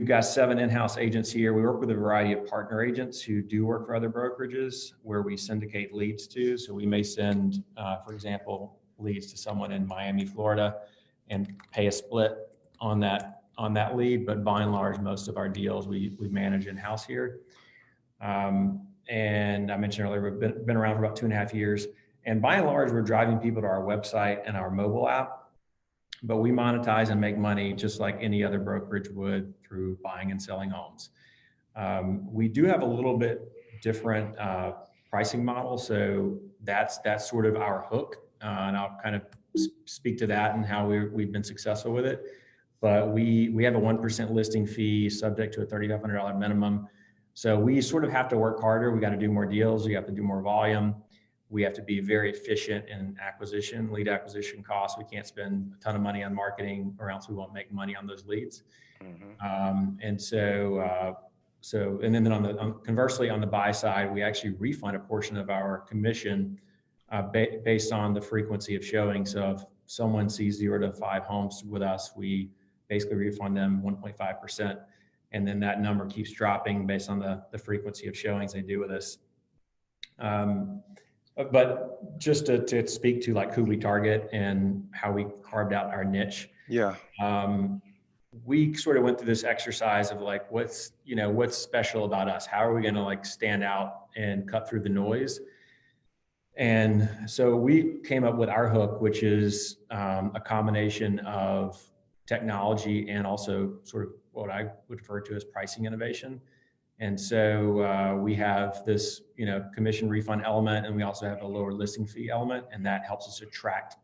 got 7 in-house agents here. We work with a variety of partner agents who do work for other brokerages where we syndicate leads to. So we may send, for example, leads to someone in Miami, Florida, and pay a split on that lead. But by and large, most of our deals we manage in-house here. And I mentioned earlier, we've been around for about 2.5 years. And by and large, we're driving people to our website and our mobile app. But we monetize and make money just like any other brokerage would through buying and selling homes. We do have a little bit different pricing model. So that's sort of our hook. And I'll kind of speak to that and how we've been successful with it. But we have a 1% listing fee subject to a $3,500 minimum. So we sort of have to work harder. We got to do more deals. We have to do more volume. We have to be very efficient in lead acquisition costs. We can't spend a ton of money on marketing or else we won't make money on those leads. Mm-hmm. And then conversely, on the buy side, we actually refund a portion of our commission based on the frequency of showing. So if someone sees 0 to 5 homes with us, we basically refund them 1.5%. And then that number keeps dropping based on the frequency of showings they do with us. But just to speak to like who we target and how we carved out our niche. Yeah. We sort of went through this exercise of like, what's special about us? How are we going to like stand out and cut through the noise? And so we came up with our hook, which is a combination of technology and also sort of what I would refer to as pricing innovation. And so we have this, commission refund element, and we also have a lower listing fee element, and that helps us attract,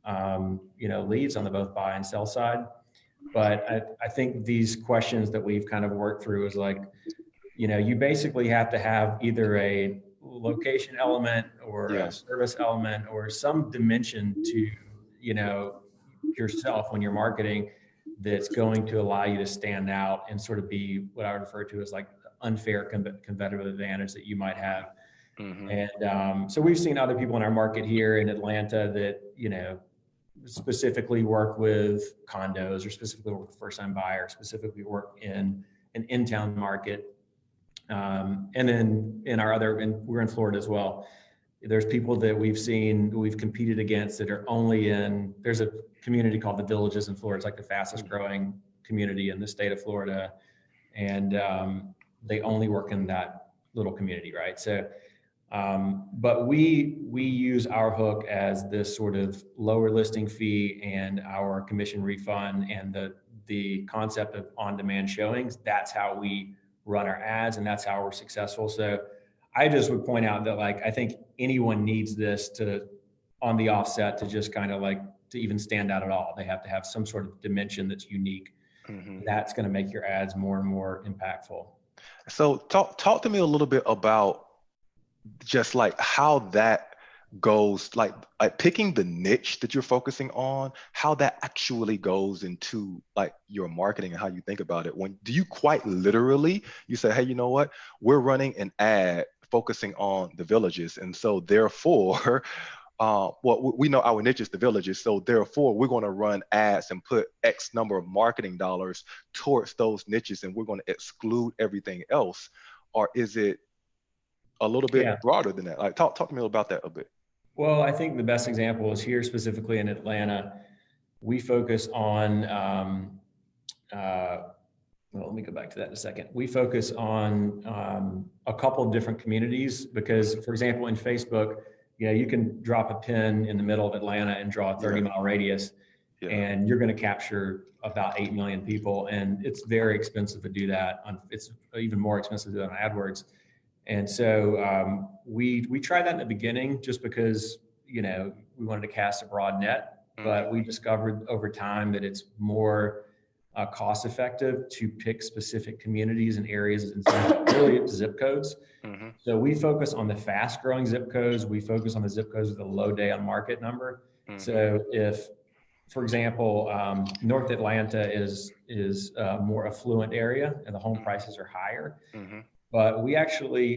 leads on the both buy and sell side. But I think these questions that we've kind of worked through is like, you basically have to have either a location element or a service element or some dimension to, yourself when you're marketing that's going to allow you to stand out and sort of be what I would refer to as like unfair competitive advantage that you might have. Mm-hmm. And so we've seen other people in our market here in Atlanta that, specifically work with condos or specifically work with first-time buyers, specifically work in an in-town market. And then we're in Florida as well. There's people that we've competed against that are only there's a community called the Villages in Florida. It's like the fastest growing community in the state of Florida. And they only work in that little community, right? So, but we use our hook as this sort of lower listing fee and our commission refund and the concept of on-demand showings. That's how we run our ads, and that's how we're successful. So I just would point out that I think anyone needs this on the offset to just kind of to even stand out at all. They have to have some sort of dimension that's unique. Mm-hmm. That's going to make your ads more and more impactful. So talk to me a little bit about just how that goes, like picking the niche that you're focusing on, how that actually goes into your marketing and how you think about it. Do you quite literally, you say, hey, you know what, we're running an ad focusing on the Villages. And so therefore, we know our niche is the Villages. So therefore, we're going to run ads and put X number of marketing dollars towards those niches, and we're going to exclude everything else. Or is it a little bit broader than that? Talk to me about that a bit. Well, I think the best example is here specifically in Atlanta. We focus on, let me go back to that in a second. We focus on a couple of different communities because, for example, in Facebook, you can drop a pin in the middle of Atlanta and draw a 30-mile radius, and you're going to capture about 8 million people. And it's very expensive to do that. It's even more expensive to do that on AdWords. And so we tried that in the beginning just because, we wanted to cast a broad net, but we discovered over time that it's more cost effective to pick specific communities and areas and really zip codes. Mm-hmm. So we focus on the fast growing zip codes. We focus on the zip codes with a low day on market number. Mm-hmm. So if, for example, North Atlanta is a more affluent area and the home prices are higher. Mm-hmm. But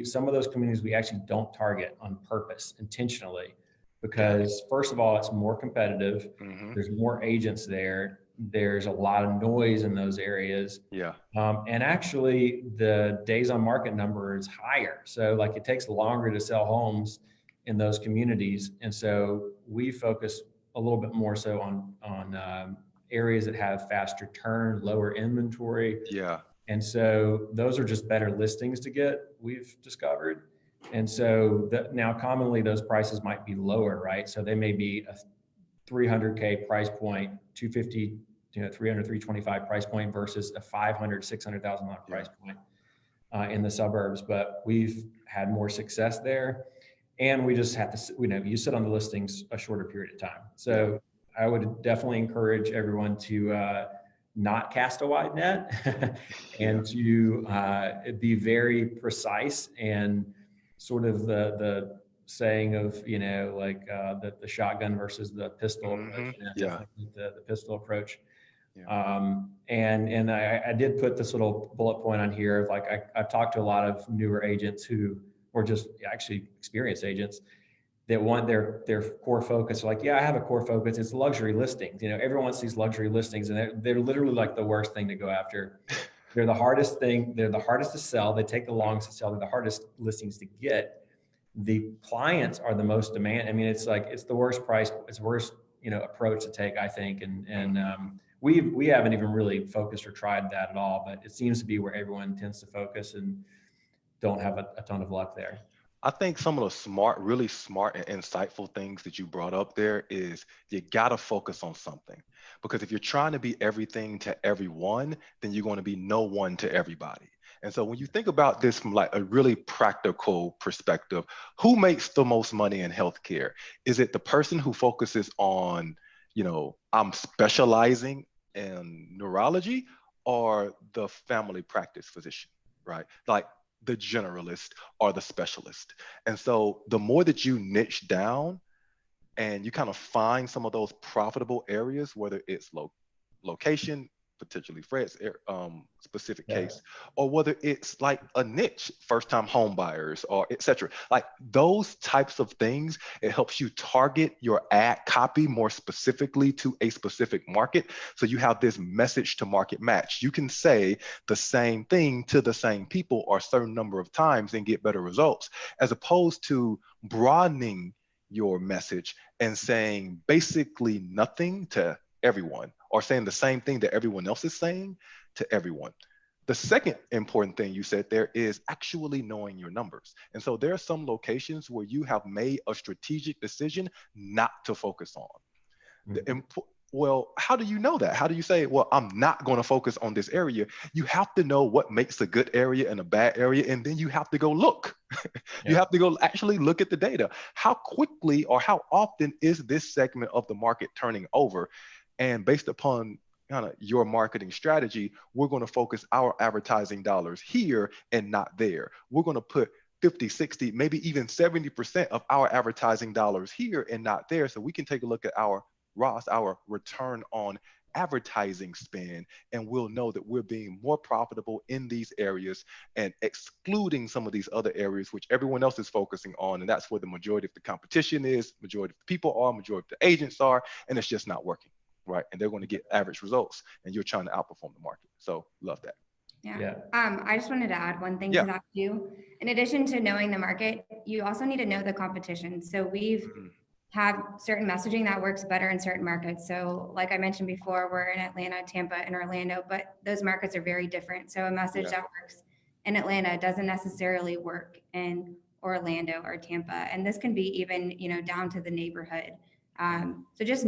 some of those communities we actually don't target on purpose intentionally because first of all, it's more competitive. Mm-hmm. There's more agents there. there's a lot of noise in those areas. Yeah. And actually the days on market number is higher. So like it takes longer to sell homes in those communities. And so we focus a little bit more so on areas that have faster turn, lower inventory. Yeah. And so those are just better listings to get, we've discovered. And so now commonly those prices might be lower, right? So they may be a 300K price point, 250, 300, 325 price point versus a 500, $600,000 price point in the suburbs. But we've had more success there. And we just have to, you sit on the listings a shorter period of time. So I would definitely encourage everyone to not cast a wide net and to be very precise, and sort of the saying of, the shotgun versus the pistol approach, definitely the pistol approach. And I did put this little bullet point on here of like, I've talked to a lot of newer agents or just actually experienced agents that want their core focus. Like, I have a core focus. It's luxury listings. Everyone wants these luxury listings, and they're literally like the worst thing to go after. They're the hardest thing. They're the hardest to sell. They take the longest to sell. They're the hardest listings to get. The clients are the most demand. I mean, it's the worst price. It's the worst, approach to take, I think. And we haven't even really focused or tried that at all, but it seems to be where everyone tends to focus and don't have a ton of luck there. I think some of the really smart and insightful things that you brought up there is you got to focus on something, because if you're trying to be everything to everyone, then you're going to be no one to everybody. And so when you think about this from like a really practical perspective, who makes the most money in healthcare? Is it the person who focuses on, I'm specializing in neurology, or the family practice physician, right? Like the generalist or the specialist. And so the more that you niche down and you kind of find some of those profitable areas, whether it's location, potentially Fred's specific case, or whether it's like a niche, first-time home buyers, or etc. Like those types of things, it helps you target your ad copy more specifically to a specific market. So you have this message to market match. You can say the same thing to the same people or a certain number of times and get better results, as opposed to broadening your message and saying basically nothing to everyone, or saying the same thing that everyone else is saying to everyone. The second important thing you said there is actually knowing your numbers. And so there are some locations where you have made a strategic decision not to focus on. Well, how do you know that? How do you say, well, I'm not going to focus on this area? You have to know what makes a good area and a bad area, and then you have to go look. You have to go actually look at the data. How quickly or how often is this segment of the market turning over? And based upon kind of your marketing strategy, we're going to focus our advertising dollars here and not there. We're going to put 50, 60, maybe even 70% of our advertising dollars here and not there. So we can take a look at our ROAS, our return on advertising spend, and we'll know that we're being more profitable in these areas and excluding some of these other areas which everyone else is focusing on. And that's where the majority of the competition is, majority of the people are, majority of the agents are, and it's just not working. Right. And they're going to get average results, and you're trying to outperform the market. So love that. Yeah. I just wanted to add one thing to that too. In addition to knowing the market, you also need to know the competition. So we've have certain messaging that works better in certain markets. So like I mentioned before, we're in Atlanta, Tampa, and Orlando, but those markets are very different. So a message that works in Atlanta doesn't necessarily work in Orlando or Tampa. And this can be even, down to the neighborhood. So just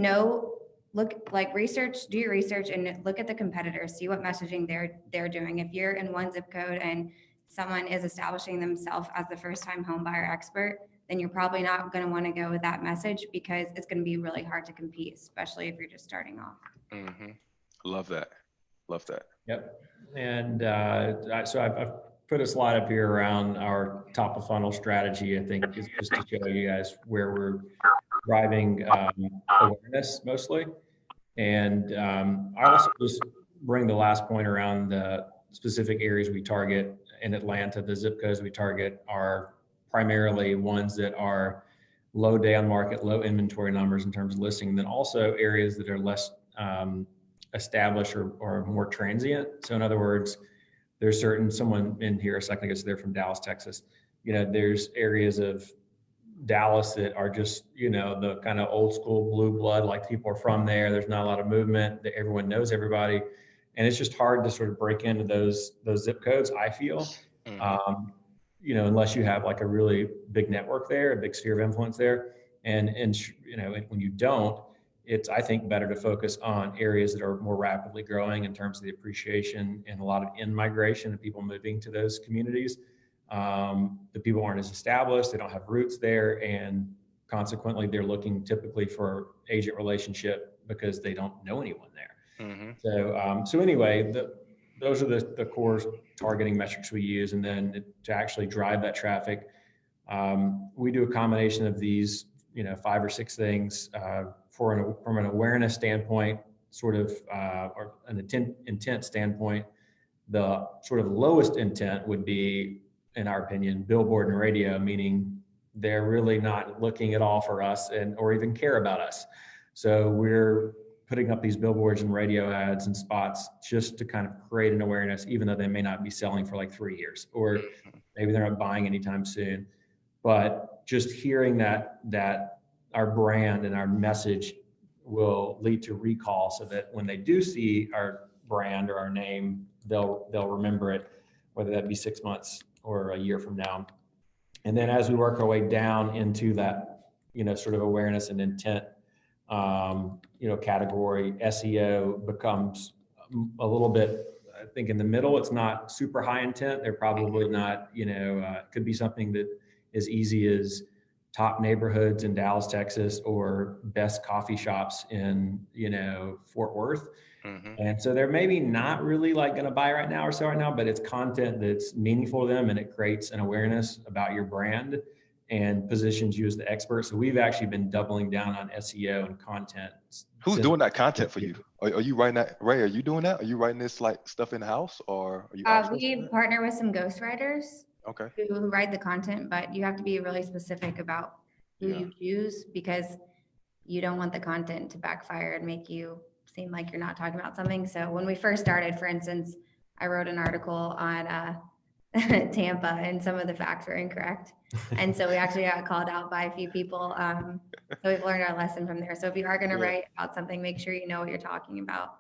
do your research and look at the competitors, see what messaging they're doing. If you're in one zip code and someone is establishing themselves as the first-time home buyer expert, then you're probably not going to want to go with that message, because it's going to be really hard to compete, especially if you're just starting off. Love that. Yep. And so I've put a slide up here around our top of funnel strategy. I think is just to show you guys where we're driving awareness mostly. And I also just bring the last point around the specific areas we target in Atlanta. The zip codes we target are primarily ones that are low day on market, low inventory numbers in terms of listing, and then also areas that are less established or more transient. So in other words, there's someone in here a second ago, so they're from Dallas, Texas. There's areas of Dallas that are just, the kind of old school blue blood, like people are from there. There's not a lot of movement, that everyone knows everybody. And it's just hard to sort of break into those zip codes, I feel, unless you have like a really big network there, a big sphere of influence there. And when you don't, it's, I think, better to focus on areas that are more rapidly growing in terms of the appreciation and a lot of in-migration of people moving to those communities. The people aren't as established, they don't have roots there, and consequently, they're looking typically for agent relationship because they don't know anyone there. So anyway, those are the core targeting metrics we use, and then to actually drive that traffic, we do a combination of these, 5 or 6 things from an awareness standpoint, sort of, or an intent standpoint. The sort of lowest intent would be, in our opinion, billboard and radio, meaning they're really not looking at all for us or even care about us. So we're putting up these billboards and radio ads and spots just to kind of create an awareness, even though they may not be selling for like 3 years, or maybe they're not buying anytime soon. But just hearing that our brand and our message will lead to recall, so that when they do see our brand or our name, they'll remember it, whether that be 6 months or a year from now. And then as we work our way down into that, sort of awareness and intent, category, SEO becomes a little bit, I think, in the middle. It's not super high intent. They're probably not, it could be something that as easy as top neighborhoods in Dallas, Texas, or best coffee shops in, Fort Worth. And so they're maybe not really like going to buy right now or sell right now, but it's content that's meaningful to them, and it creates an awareness about your brand and positions you as the expert. So we've actually been doubling down on SEO and content. Who's doing that content for you? Are you writing that? Ray, are you doing that? Are you writing this like stuff in house, or are you? We partner with some ghostwriters. Okay. Who write the content, but you have to be really specific about who you choose, because you don't want the content to backfire and make you seem like you're not talking about something. So when we first started, for instance, I wrote an article on Tampa, and some of the facts were incorrect. And so we actually got called out by a few people. So we've learned our lesson from there. So if you are going to write about something, make sure you know what you're talking about.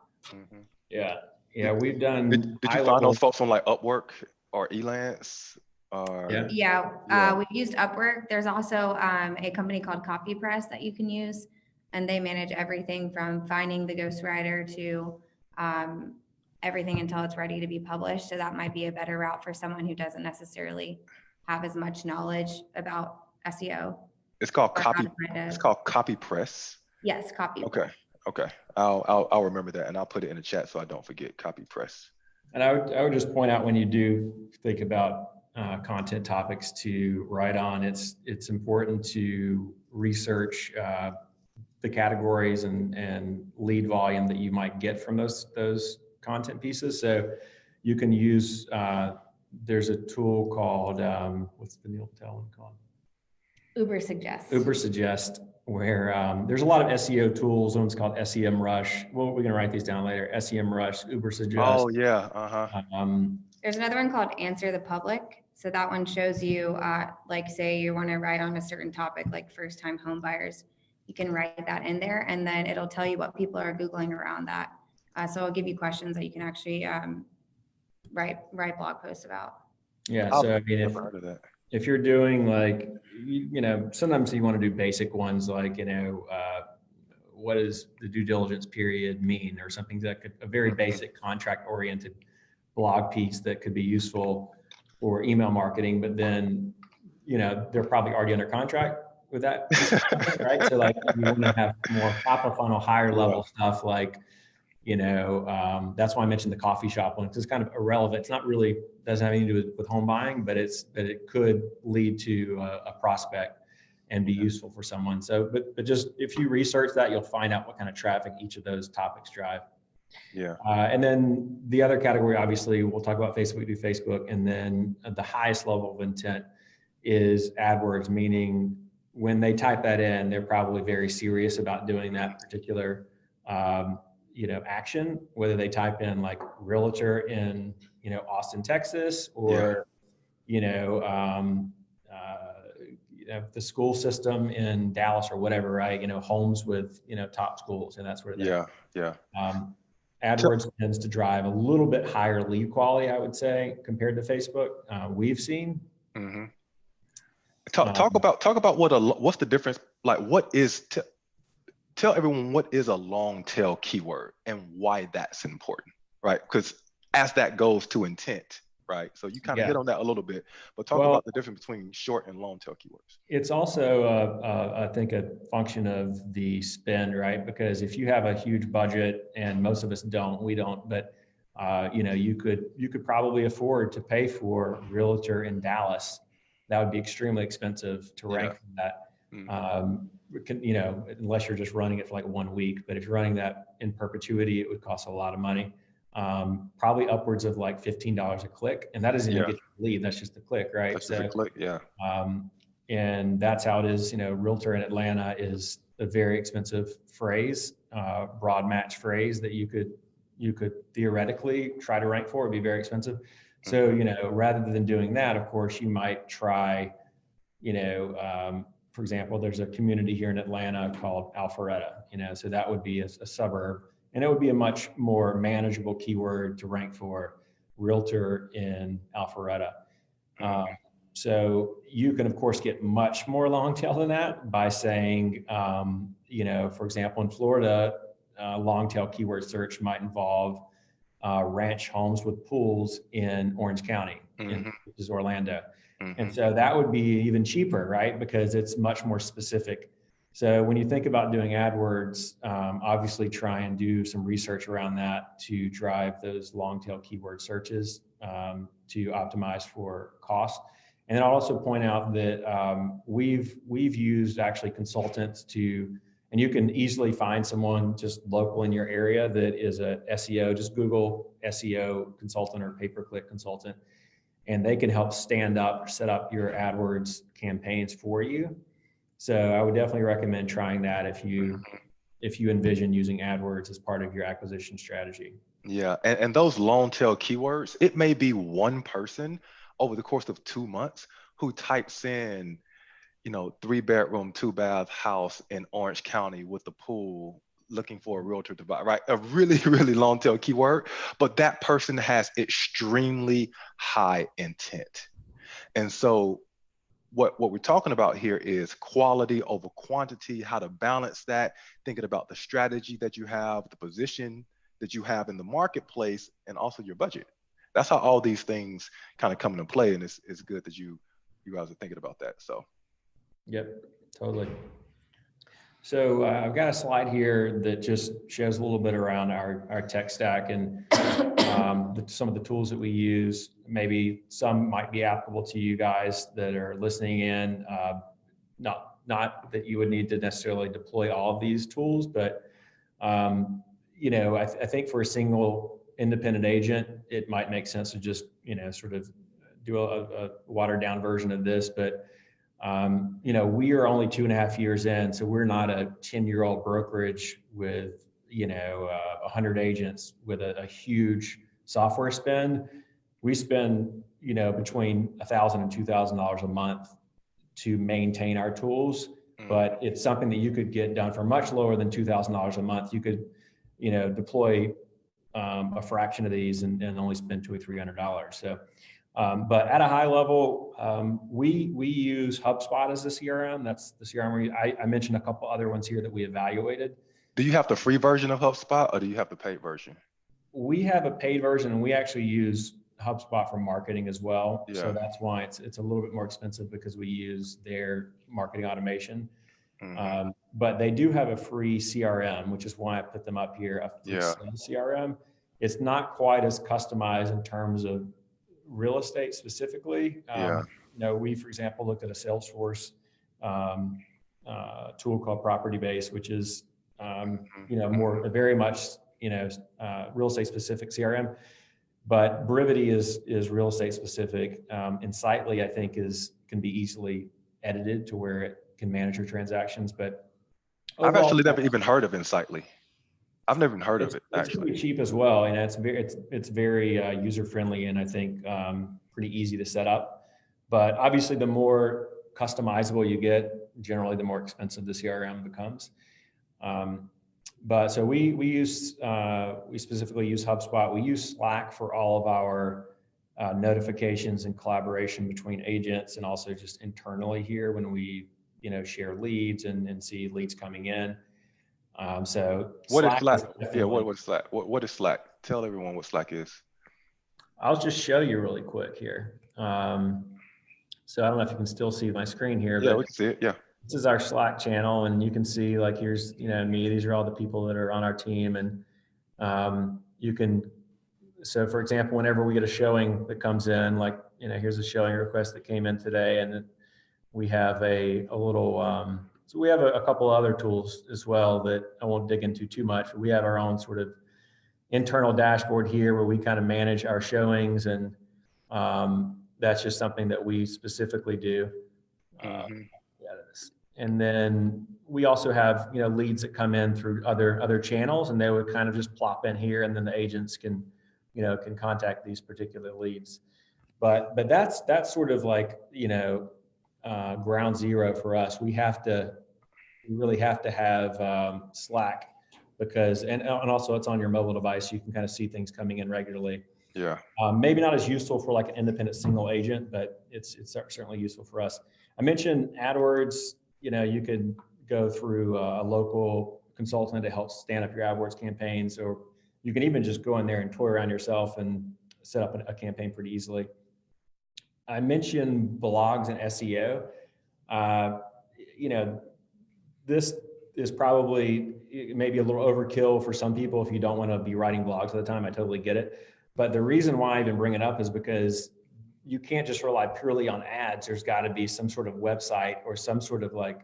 Yeah, we've done. Did you find those folks on like Upwork or Elance? We've used Upwork. There's also a company called CopyPress that you can use, and they manage everything from finding the ghostwriter to everything until it's ready to be published. So that might be a better route for someone who doesn't necessarily have as much knowledge about SEO. It's called It's called CopyPress. Yes, CopyPress. Okay. I'll remember that, and I'll put it in the chat so I don't forget. CopyPress. And I would just point out, when you do think about content topics to write on, it's important to research the categories and lead volume that you might get from those content pieces. So you can use, there's a tool called, what's the Neil Patel one called? Ubersuggest, where there's a lot of SEO tools. One's called SEMrush. Well, we're going to write these down later. SEMrush, Ubersuggest. Oh, yeah. There's another one called Answer the Public. So that one shows you, like, say you want to write on a certain topic, like first-time home buyers. You can write that in there, and then it'll tell you what people are Googling around that. So it'll give you questions that you can actually write blog posts about. Yeah. So I mean, if you're doing like, sometimes you want to do basic ones like, what does the due diligence period mean, or something that a very basic contract-oriented blog piece that could be useful for email marketing, but then, they're probably already under contract with that, right? So like, you want to have more top of funnel, higher level stuff like, that's why I mentioned the coffee shop one, because it's kind of irrelevant. It's not really, doesn't have anything to do with home buying, but it could lead to a prospect and be useful for someone. So, but just if you research that, you'll find out what kind of traffic each of those topics drive. Yeah. And then the other category, obviously, we'll talk about Facebook, do Facebook. And then the highest level of intent is AdWords, meaning when they type that in, they're probably very serious about doing that particular, action, whether they type in like realtor in, Austin, Texas, or, the school system in Dallas or whatever, right? Homes with, top schools and that sort of thing. Yeah. AdWords tends to drive a little bit higher lead quality, I would say, compared to Facebook. We've seen. Mm-hmm. Talk about what's the difference? Like, tell everyone what is a long tail keyword and why that's important, right? Because as that goes to intent, right? So you kind of hit on that a little bit, but talk about the difference between short and long tail keywords. It's also, I think, a function of the spend, right? Because if you have a huge budget, and most of us don't, we don't, but you could probably afford to pay for realtor in Dallas. That would be extremely expensive to rank for that. Mm-hmm. Unless you're just running it for like 1 week. But if you're running that in perpetuity, it would cost a lot of money. Probably upwards of like $15 a click, and that doesn't even get you the lead. That's just the click, right? That's just a click, and that's how it is. Realtor in Atlanta is a very expensive phrase, broad match phrase that you could theoretically try to rank for. It'd be very expensive. So, rather than doing that, of course, you might try, for example, there's a community here in Atlanta called Alpharetta, so that would be a suburb, and it would be a much more manageable keyword to rank for, realtor in Alpharetta. So you can, of course, get much more long tail than that by saying, for example, in Florida, long tail keyword search might involve ranch homes with pools in Orange County, which is Orlando. Mm-hmm. And so that would be even cheaper, right? Because it's much more specific. So when you think about doing AdWords, obviously try and do some research around that to drive those long tail keyword searches to optimize for cost. And then I'll also point out that we've used actually consultants and you can easily find someone just local in your area that is a SEO. Just Google SEO consultant or pay-per-click consultant, and they can help set up your AdWords campaigns for you. So I would definitely recommend trying that if you envision using AdWords as part of your acquisition strategy. Yeah, and those long tail keywords, it may be one person over the course of 2 months who types in 3-bedroom, 2-bath house in Orange County with the pool, looking for a realtor to buy, right? A really, really long tail keyword, but that person has extremely high intent. And so what we're talking about here is quality over quantity, how to balance that, thinking about the strategy that you have, the position that you have in the marketplace, and also your budget. That's how all these things kind of come into play. And it's good that you guys are thinking about that. So. Yep, totally. So I've got a slide here that just shows a little bit around our tech stack and some of the tools that we use. Maybe some might be applicable to you guys that are listening in. Not that you would need to necessarily deploy all of these tools, but I think for a single independent agent, it might make sense to just sort of do a watered down version of this, but we are only 2.5 years in, so we're not a 10-year-old brokerage with 100 agents with a huge software spend. We spend between $1,000 and $2,000 a month to maintain our tools, but it's something that you could get done for much lower than $2,000 a month. You could deploy a fraction of these and only spend $200 or $300. So. But at a high level, we use HubSpot as the CRM. That's the CRM. I mentioned a couple other ones here that we evaluated. Do you have the free version of HubSpot or do you have the paid version? We have a paid version, and we actually use HubSpot for marketing as well. Yeah. So that's why it's a little bit more expensive, because we use their marketing automation. Mm-hmm. But they do have a free CRM, which is why I put them up here. CRM. It's not quite as customized in terms of real estate specifically. We, for example, looked at a Salesforce tool called Property Base, which is very much real estate specific CRM. But Brivity is real estate specific. Insightly, I think, can be easily edited to where it can manage your transactions. But I've actually never even heard of Insightly. I've never even heard of it, It's actually. pretty cheap as well, and it's very user friendly, and I think pretty easy to set up. But obviously, the more customizable you get, generally the more expensive the CRM becomes. But so we specifically use HubSpot. We use Slack for all of our notifications and collaboration between agents, and also just internally here when we share leads and see leads coming in. So What is Slack Slack? is Yeah, definitely. what is Slack? What is Slack? Tell everyone what Slack is. I'll just show you really quick here. So I don't know if you can still see my screen here, Yeah, but we can see it. Yeah. this is our Slack channel, and you can see like here's me. These are all the people that are on our team, and you can. So for example, whenever we get a showing that comes in, like here's a showing request that came in today, and we have a little. So we have a couple other tools as well that I won't dig into too much. But we have our own sort of internal dashboard here where we kind of manage our showings, and that's just something that we specifically do. And then we also have leads that come in through other channels, and they would kind of just plop in here, and then the agents can contact these particular leads. But that's sort of like ground zero for us. We really have to have Slack, because and also it's on your mobile device. You can kind of see things coming in regularly. Yeah. Maybe not as useful for like an independent single agent, but it's certainly useful for us. I mentioned AdWords. You could go through a local consultant to help stand up your AdWords campaigns, or you can even just go in there and toy around yourself and set up a campaign pretty easily. I mentioned blogs and SEO. This is probably maybe a little overkill for some people if you don't want to be writing blogs all the time. I totally get it. But the reason why I even bring it up is because you can't just rely purely on ads. There's got to be some sort of website or some sort of like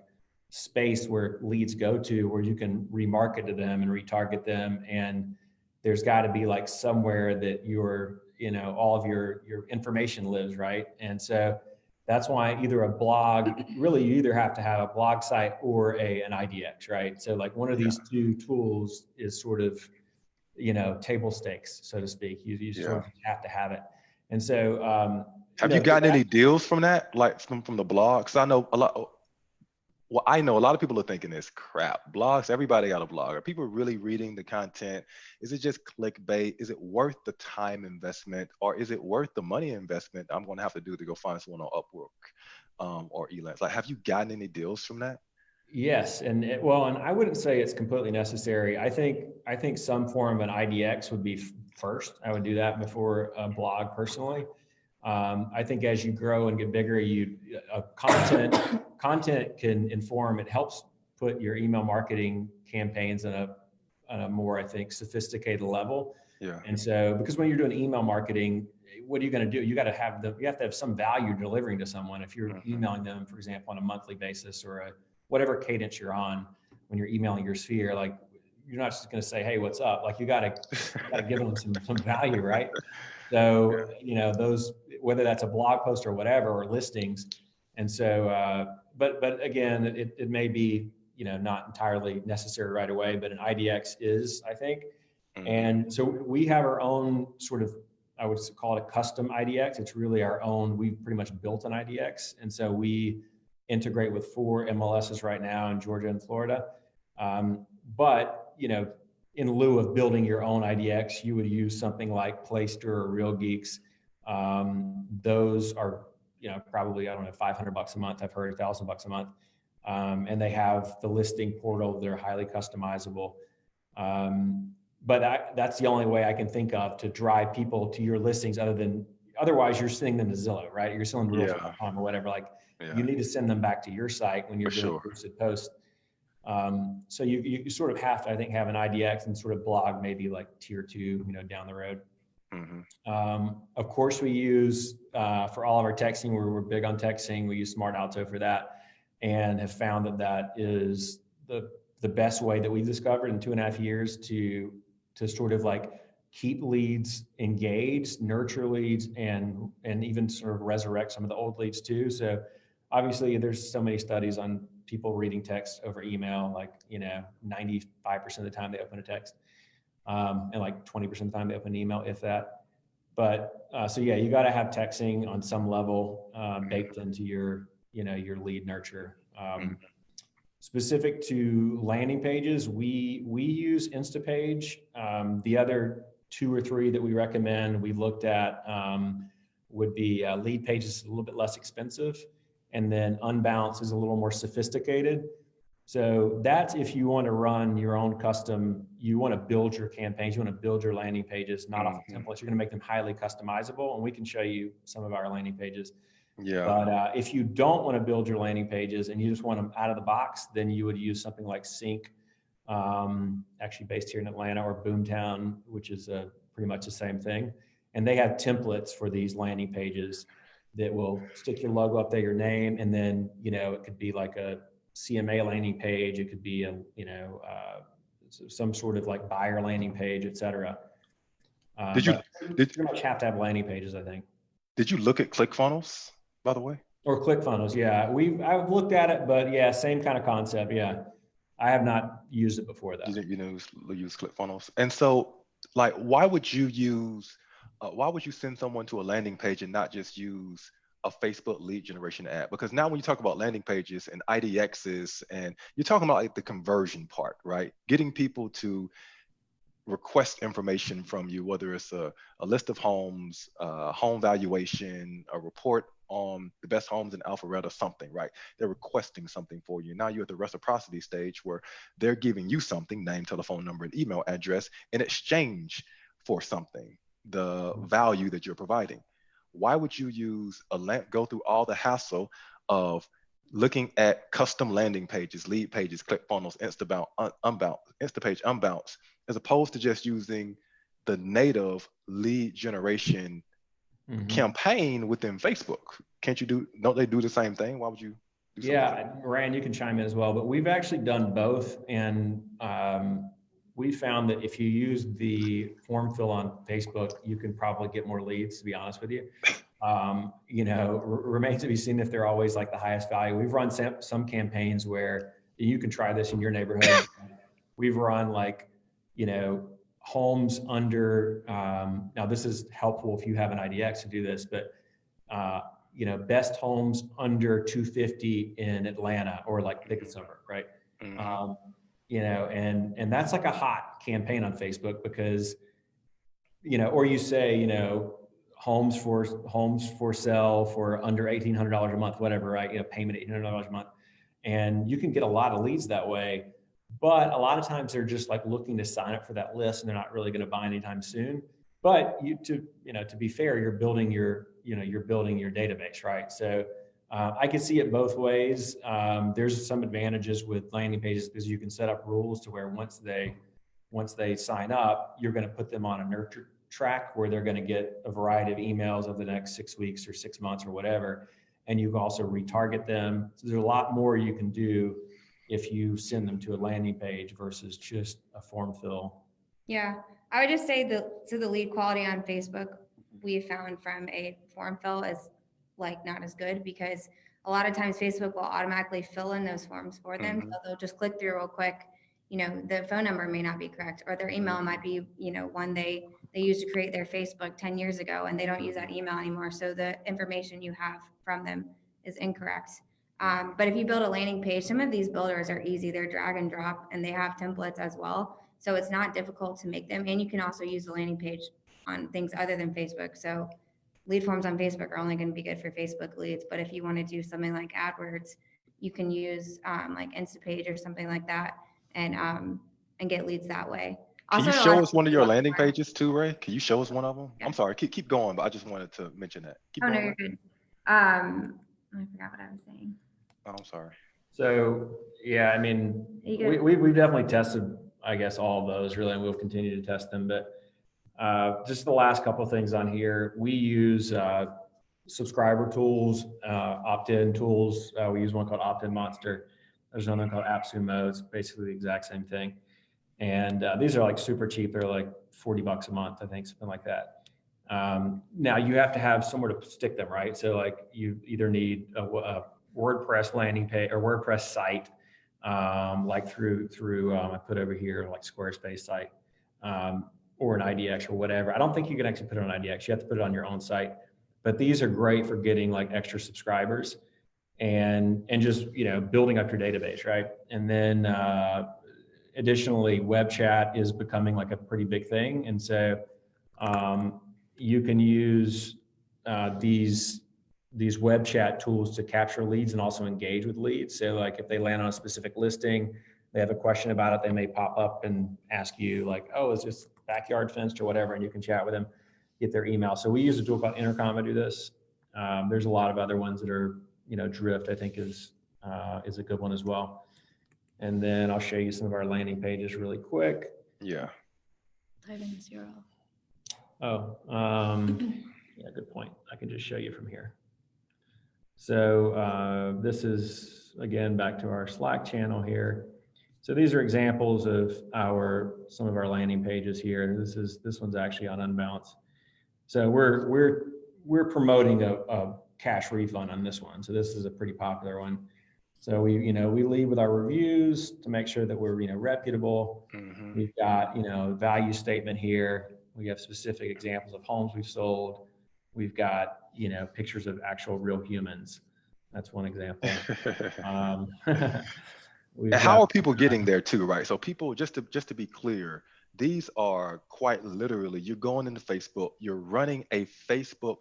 space where leads go to, where you can remarket to them and retarget them. And there's got to be like somewhere that all of your information lives, right? And so that's why either a blog, really you either have to have a blog site or an IDX, right? So like one of these two tools is sort of, table stakes, so to speak. You sort of have to have it. And so, have you gotten any deals from that, like from the blogs? I know a lot. Well, I know a lot of people are thinking this crap. Blogs, everybody got a blog. Are people really reading the content? Is it just clickbait? Is it worth the time investment, or is it worth the money investment I'm going to have to do to go find someone on Upwork or Elance? Like, have you gotten any deals from that? Yes, and I wouldn't say it's completely necessary. I think some form of an IDX would be first. I would do that before a blog personally. I think as you grow and get bigger, content can inform. It helps put your email marketing campaigns on a more, I think, sophisticated level. Yeah. And so, because when you're doing email marketing, what are you going to do? You have to have some value delivering to someone. If you're emailing them, for example, on a monthly basis or whatever cadence you're on when you're emailing your sphere, like you're not just going to say, "Hey, what's up?" Like you got to give them some value, right? So those, whether that's a blog post or whatever, or listings. And so, but again, it may be not entirely necessary right away, but an IDX is, I think. And so we have our own sort of, I would call it a custom IDX. It's really our own. We've pretty much built an IDX, and so we integrate with 4 MLSs right now in Georgia and Florida. But in lieu of building your own IDX, you would use something like Playster or Real Geeks. Those are probably, I don't know, $500 a month. I've heard $1,000 a month, and they have the listing portal. They're highly customizable. But that's the only way I can think of to drive people to your listings. Otherwise, you're sending them to Zillow, right? You're selling realtor.com or whatever. You need to send them back to your site when you're doing boosted posts. So you sort of have to, I think, have an IDX and sort of blog maybe like tier 2, down the road. Of course, we use for all of our texting, we're big on texting. We use Smart Alto for that, and have found that is the best way that we've discovered in 2.5 years to sort of like keep leads engaged, nurture leads, and even sort of resurrect some of the old leads too. So obviously there's so many studies on people reading text over email, 95% of the time they open a text. and like 20% of the time they open an email, if that. But so yeah, you got to have texting on some level baked into your, your lead nurture. Specific to landing pages, we use Instapage. The other 2 or 3 that we recommend, we looked at would be Lead Pages, a little bit less expensive, and then Unbounce is a little more sophisticated. So that's if you want to run your own custom, you want to build your campaigns, you want to build your landing pages, not off the templates. You're going to make them highly customizable, and we can show you some of our landing pages. Yeah. But if you don't want to build your landing pages and you just want them out of the box, then you would use something like Sync, actually based here in Atlanta, or Boomtown, which is pretty much the same thing. And they have templates for these landing pages that will stick your logo up there, your name, and then, it could be like a CMA landing page. It could be some sort of like buyer landing page, et cetera. Did you pretty much have to have landing pages, I think. Did you look at ClickFunnels, by the way? Or ClickFunnels, yeah. I've looked at it, but yeah, same kind of concept. Yeah, I have not used it before that. You didn't use ClickFunnels, and so like, why would you send someone to a landing page and not just use a Facebook lead generation ad? Because now when you talk about landing pages and IDXs, and you're talking about like the conversion part, right? Getting people to request information from you, whether it's a list of homes, home valuation, a report on the best homes in Alpharetta, something, right? They're requesting something for you. Now you're at the reciprocity stage where they're giving you something, name, telephone number, and email address, in exchange for something, the value that you're providing. Why would you go through all the hassle of looking at custom landing pages, lead pages, ClickFunnels, Instapage, Unbounce, as opposed to just using the native lead generation campaign within Facebook? Don't they do the same thing? Why would you do something? Yeah, Ryan, you can chime in as well, but we've actually done both. And we found that if you use the form fill on Facebook, you can probably get more leads, to be honest with you. Remains to be seen if they're always like the highest value. We've run some campaigns where you can try this in your neighborhood. We've run like, homes under, now this is helpful if you have an IDX to do this, but, best homes under 250 in Atlanta, or like pick a suburb, right? And that's like a hot campaign on Facebook because, or you say, homes for sale for under $1,800 a month, whatever, right? Payment $1,800 a month. And you can get a lot of leads that way. But a lot of times they're just like looking to sign up for that list, and they're not really going to buy anytime soon. But to be fair, you're building your database, right? So I can see it both ways. There's some advantages with landing pages because you can set up rules to where once they sign up, you're going to put them on a nurture track where they're going to get a variety of emails over the next 6 weeks or 6 months or whatever. And you can also retarget them. So there's a lot more you can do if you send them to a landing page versus just a form fill. Yeah, I would just say the lead quality on Facebook we found from a form fill is like not as good, because a lot of times Facebook will automatically fill in those forms for them. So they'll just click through real quick. The phone number may not be correct, or their email might be, one they used to create their Facebook 10 years ago, and they don't use that email anymore. So the information you have from them is incorrect. But if you build a landing page, some of these builders are easy. They're drag and drop, and they have templates as well. So it's not difficult to make them. And you can also use the landing page on things other than Facebook. So lead forms on Facebook are only going to be good for Facebook leads. But if you want to do something like AdWords, you can use like Instapage or something like that, and get leads that way. Also, can you show us one of your landing pages too, Ray? Can you show us one of them? Yeah. I'm sorry, keep going, but I just wanted to mention that. No, you're good. I forgot what I was saying. Oh, I'm sorry. So yeah, I mean, we've definitely tested, I guess, all of those really, and we'll continue to test them. But just the last couple of things on here, we use subscriber tools, opt-in tools. We use one called Opt-in Monster. There's another one called AppSumo. It's basically the exact same thing. And these are like super cheap. They're like $40 a month, I think, something like that. Now you have to have somewhere to stick them, right? So like you either need a WordPress landing page or WordPress site, like through I put over here like Squarespace site. or an IDX or whatever. I don't think you can actually put it on IDX. You have to put it on your own site. But these are great for getting like extra subscribers and just, you know, building up your database, right? And then additionally, web chat is becoming like a pretty big thing. And so you can use these web chat tools to capture leads and also engage with leads. So like if they land on a specific listing, they have a question about it, they may pop up and ask you like, oh, is this backyard fenced or whatever? And you can chat with them, get their email. So we use a tool called Intercom to do this. There's a lot of other ones that are, you know, Drift, I think is a good one as well. And then I'll show you some of our landing pages really quick. Yeah. Type in 0. Oh, yeah, good point. I can just show you from here. So this is, again, back to our Slack channel here. So these are examples of some of our landing pages here. This one's actually on Unbounce. So we're promoting a cash refund on this one. So this is a pretty popular one. So we lead with our reviews to make sure that we're, you know, reputable. Mm-hmm. We've got, you know, value statement here. We have specific examples of homes we've sold. We've got, you know, pictures of actual real humans. That's one example. And how are people getting there too, right? So people, just to be clear, these are quite literally, you're going into Facebook, you're running a Facebook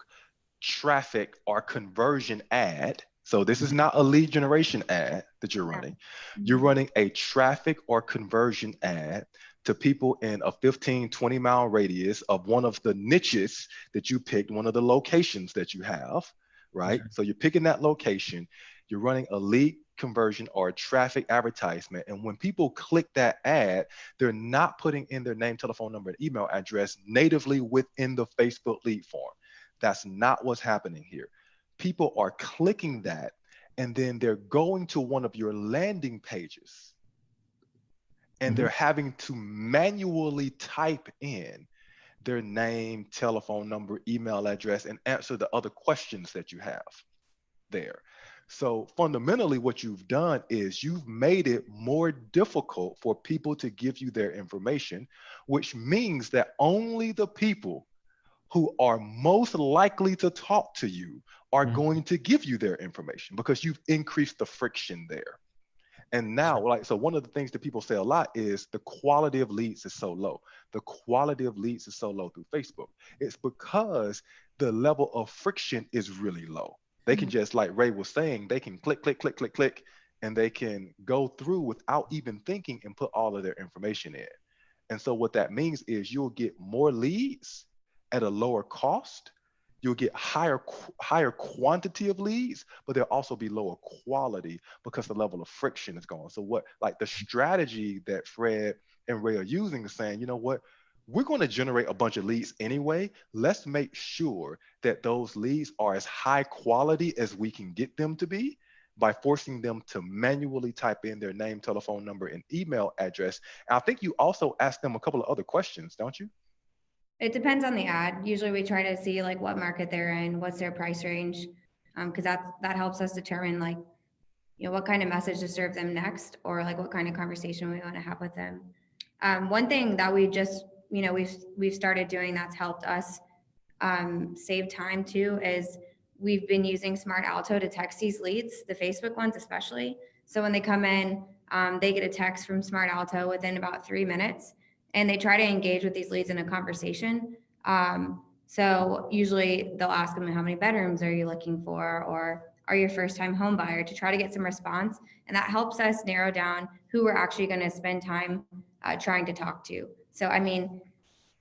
traffic or conversion ad. So this is not a lead generation ad that you're running. You're running a traffic or conversion ad to people in a 15, 20 mile radius of one of the niches that you picked, one of the locations that you have, right? Sure. So you're picking that location, you're running a lead conversion or a traffic advertisement. And when people click that ad, they're not putting in their name, telephone number, and email address natively within the Facebook lead form. That's not what's happening here. People are clicking that, and then they're going to one of your landing pages, and they're having to manually type in their name, telephone number, email address, and answer the other questions that you have there. So fundamentally, what you've done is you've made it more difficult for people to give you their information, which means that only the people who are most likely to talk to you are going to give you their information, because you've increased the friction there. And now, so one of the things that people say a lot is the quality of leads is so low. The quality of leads is so low through Facebook. It's because the level of friction is really low. They can just, like Ray was saying, they can click, click, click, click, click, and they can go through without even thinking and put all of their information in. And so what that means is you'll get more leads at a lower cost. You'll get higher quantity of leads, but there'll also be lower quality because the level of friction is gone. So what, like the strategy that Fred and Ray are using is saying, you know what, we're going to generate a bunch of leads anyway. Let's make sure that those leads are as high quality as we can get them to be by forcing them to manually type in their name, telephone number, and email address. And I think you also ask them a couple of other questions, don't you? It depends on the ad. Usually we try to see like what market they're in, what's their price range, because that helps us determine like, you know, what kind of message to serve them next, or like what kind of conversation we want to have with them. One thing that we just, you know, we've started doing that's helped us save time too is we've been using Smart Alto to text these leads, the Facebook ones especially. So when they come in, they get a text from Smart Alto within about 3 minutes. And they try to engage with these leads in a conversation. So usually they'll ask them, how many bedrooms are you looking for? Or are you a first-time home buyer, to try to get some response. And that helps us narrow down who we're actually going to spend time trying to talk to. So, I mean,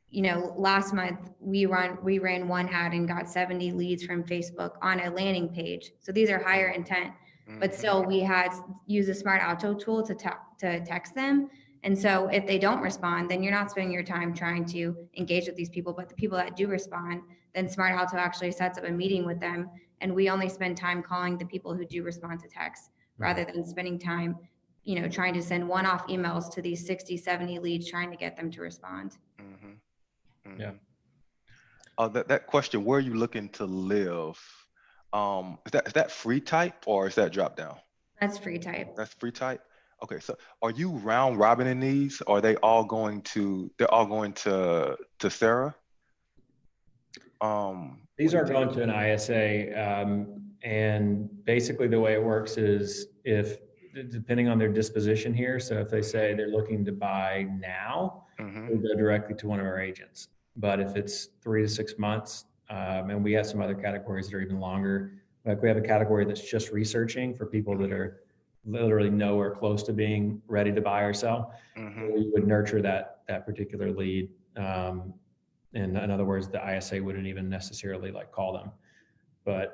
you know, last month we ran one ad and got 70 leads from Facebook on a landing page. So these are higher intent, but still we had used a Smart Alto tool to text them. And so if they don't respond, then you're not spending your time trying to engage with these people. But the people that do respond, then Smart Alto actually sets up a meeting with them. And we only spend time calling the people who do respond to text, rather than spending time, you know, trying to send one-off emails to these 60, 70 leads, trying to get them to respond. Yeah. That question, where are you looking to live? Is that free type or is that drop down? That's free type. That's free type. Okay, so are you round robining these? Or are they all going to, they're all going to Sarah? These are going to an ISA, and basically the way it works is if, depending on their disposition here, so if they say they're looking to buy now, we go directly to one of our agents. But if it's 3 to 6 months, and we have some other categories that are even longer, like we have a category that's just researching for people that are literally nowhere close to being ready to buy or sell. We would nurture that particular lead. In other words, the ISA wouldn't even necessarily like call them. But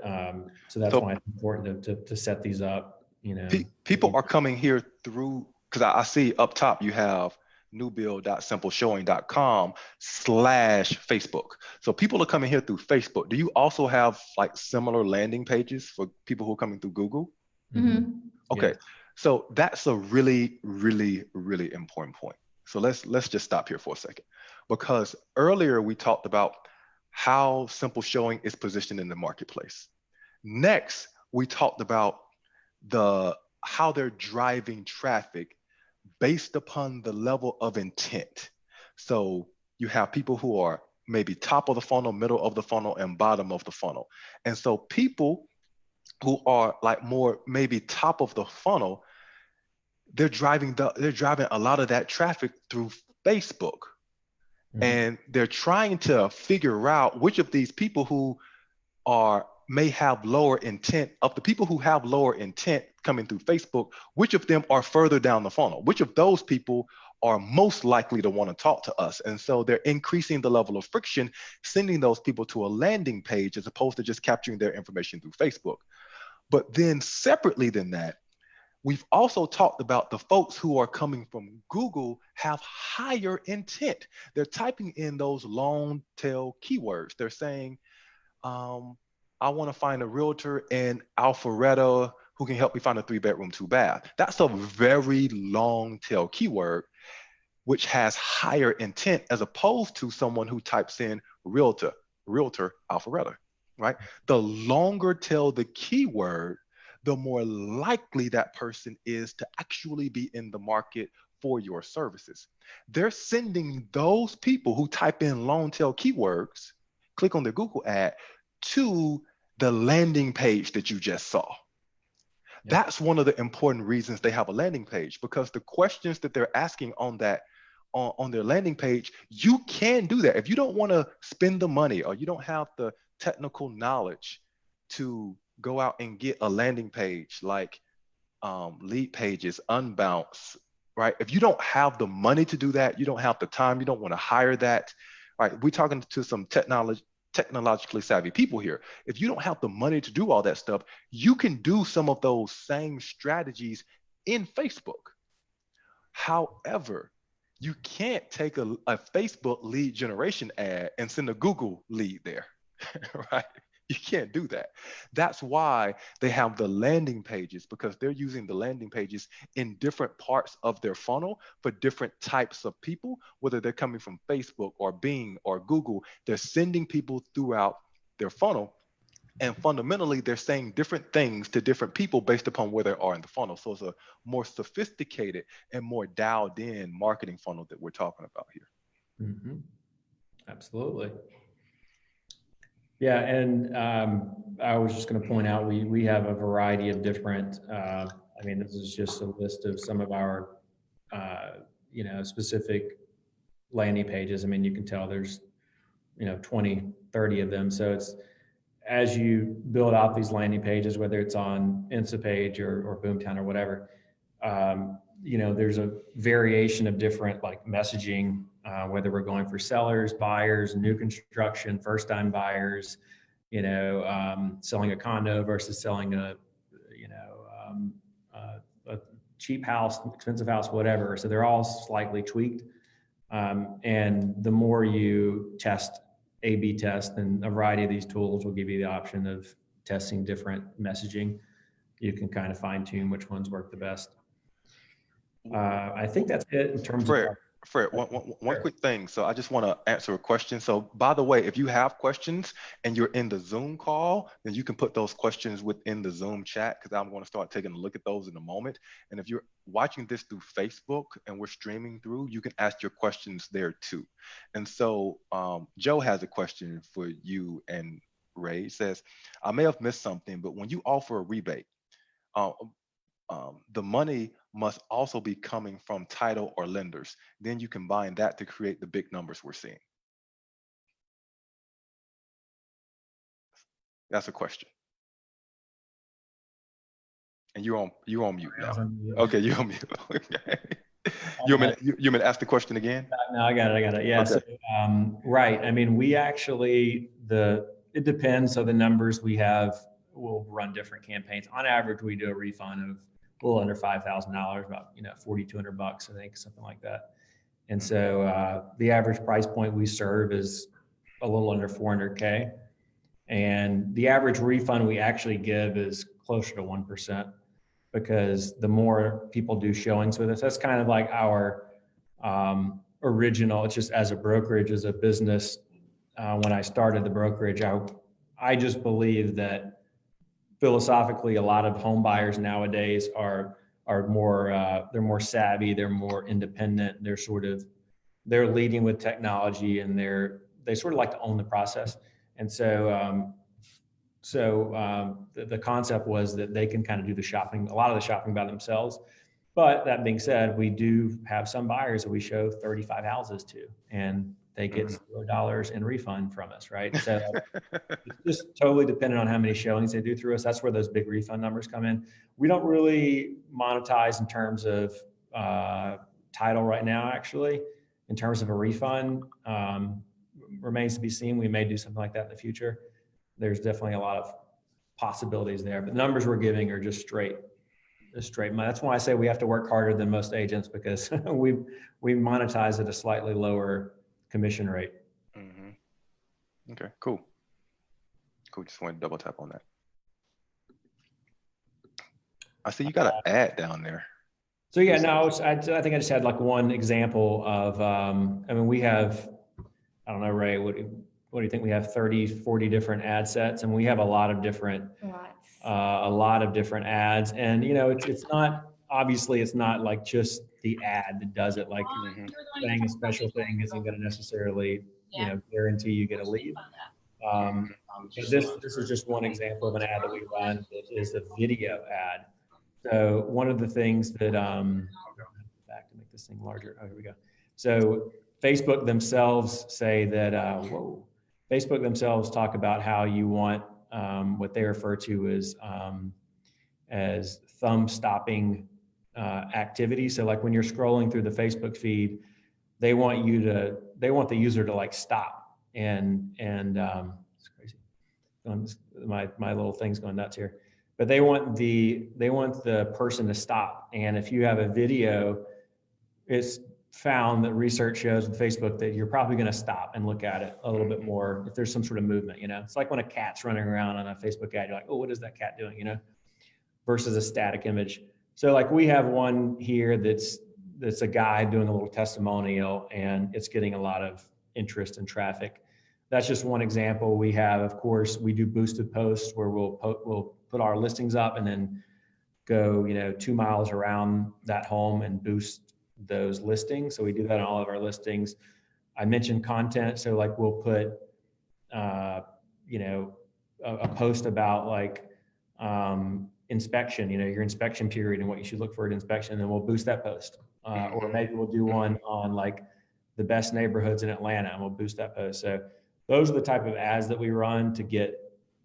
so that's why it's important to set these up. You know, people are coming here through, because I see up top you have newbuild.simpleshowing.com/Facebook. So people are coming here through Facebook. Do you also have like similar landing pages for people who are coming through Google? Okay, so that's a really, really, really important point. So let's just stop here for a second, because earlier we talked about how Simple Showing is positioned in the marketplace. Next, we talked about how they're driving traffic based upon the level of intent. So you have people who are maybe top of the funnel, middle of the funnel, and bottom of the funnel. And so people who are like more maybe top of the funnel, they're driving a lot of that traffic through Facebook. And they're trying to figure out which of these people who may have lower intent, of the people who have lower intent coming through Facebook, which of them are further down the funnel, which of those people are most likely to want to talk to us. And so they're increasing the level of friction, sending those people to a landing page as opposed to just capturing their information through Facebook. But then separately than that, we've also talked about the folks who are coming from Google have higher intent. They're typing in those long tail keywords. They're saying, I want to find a realtor in Alpharetta who can help me find a 3-bedroom, 2-bath. That's a very long tail keyword, which has higher intent as opposed to someone who types in realtor Alpharetta, right? The longer tail the keyword, the more likely that person is to actually be in the market for your services. They're sending those people who type in long tail keywords, click on their Google ad, to the landing page that you just saw. That's one of the important reasons they have a landing page, because the questions that they're asking on their landing page, you can do that. If you don't want to spend the money or you don't have the technical knowledge to go out and get a landing page like Lead Pages, Unbounce, right? If you don't have the money to do that, you don't have the time, you don't want to hire that, right? We're talking to some technologically savvy people here. If you don't have the money to do all that stuff, you can do some of those same strategies in Facebook. However, you can't take a Facebook lead generation ad and send a Google lead there, right? You can't do that. That's why they have the landing pages, because they're using the landing pages in different parts of their funnel for different types of people, whether they're coming from Facebook or Bing or Google. They're sending people throughout their funnel. And fundamentally, they're saying different things to different people based upon where they are in the funnel. So it's a more sophisticated and more dialed in marketing funnel that we're talking about here. Absolutely. Yeah, and I was just going to point out, we have a variety of different, I mean, this is just a list of some of our, specific landing pages. I mean, you can tell there's, 20, 30 of them. So it's, as you build out these landing pages, whether it's on InstaPage or Boomtown or whatever, there's a variation of different like messaging, whether we're going for sellers, buyers, new construction, first-time buyers, selling a condo versus selling a cheap house, expensive house, whatever. So they're all slightly tweaked. And the more you A/B test, and a variety of these tools will give you the option of testing different messaging. You can kind of fine tune which ones work the best. I think that's it in terms Fred, of. Fred, one quick thing. So I just want to answer a question. So by the way, if you have questions and you're in the Zoom call, then you can put those questions within the Zoom chat because I'm going to start taking a look at those in a moment. And if you're watching this through Facebook and we're streaming through, you can ask your questions there too. And so Joe has a question for you and Ray. It says, I may have missed something, but when you offer a rebate, uh, the money must also be coming from title or lenders. Then you combine that to create the big numbers we're seeing. That's a question. And you're on mute now. Okay, you're on mute. Okay. You want me to ask the question again? No, I got it. Yeah. Okay. So, right. I mean, we actually, it depends. So the numbers we have, we'll run different campaigns. On average, we do a refund of a little under $5,000, about, $4,200, I think, something like that. And so the average price point we serve is a little under 400K. And the average refund we actually give is closer to 1%, because the more people do showings with us, that's kind of like our original, it's just as a brokerage, as a business. When I started the brokerage, I just believe that philosophically, a lot of home buyers nowadays are more, they're more savvy, they're more independent, they're leading with technology, and they sort of like to own the process. And so, the concept was that they can kind of do a lot of the shopping by themselves. But that being said, we do have some buyers that we show 35 houses to, and they get $0 in refund from us, right? So it's just totally dependent on how many showings they do through us. That's where those big refund numbers come in. We don't really monetize in terms of title right now, actually. In terms of a refund, remains to be seen. We may do something like that in the future. There's definitely a lot of possibilities there, but the numbers we're giving are just straight money. That's why I say we have to work harder than most agents, because we monetize at a slightly lower commission rate. Mm-hmm. Okay, cool. Just want to double tap on that. I see you got an ad down there. So yeah, no, I think I just had like one example of, I mean, we have, I don't know, Ray, what do you think? We have 30, 40 different ad sets, and we have a lot of different ads. And, it's not, obviously it's not like just the ad that does it. Like saying a special thing isn't going to necessarily, guarantee you get a lead. But this is just one example of an ad that we run that is a video ad. So one of the things that, back to make this thing larger. Oh, here we go. So Facebook themselves say that, Facebook themselves talk about how you want what they refer to as thumb stopping activity. So like when you're scrolling through the Facebook feed, they want the user to like stop and it's crazy. My little thing's going nuts here. But they want the person to stop. And if you have a video, it's found that research shows with Facebook that you're probably going to stop and look at it a little bit more if there's some sort of movement. It's like when a cat's running around on a Facebook ad, you're like, oh, what is that cat doing? Versus a static image. So like we have one here that's a guy doing a little testimonial, and it's getting a lot of interest and traffic. That's just one example. We have, of course, we do boosted posts where we'll put our listings up and then go 2 miles around that home and boost those listings. So we do that on all of our listings. I mentioned content. So like we'll put, a post about like inspection, your inspection period and what you should look for at inspection. And then we'll boost that post. Or maybe we'll do one on like the best neighborhoods in Atlanta, and we'll boost that post. So those are the type of ads that we run to get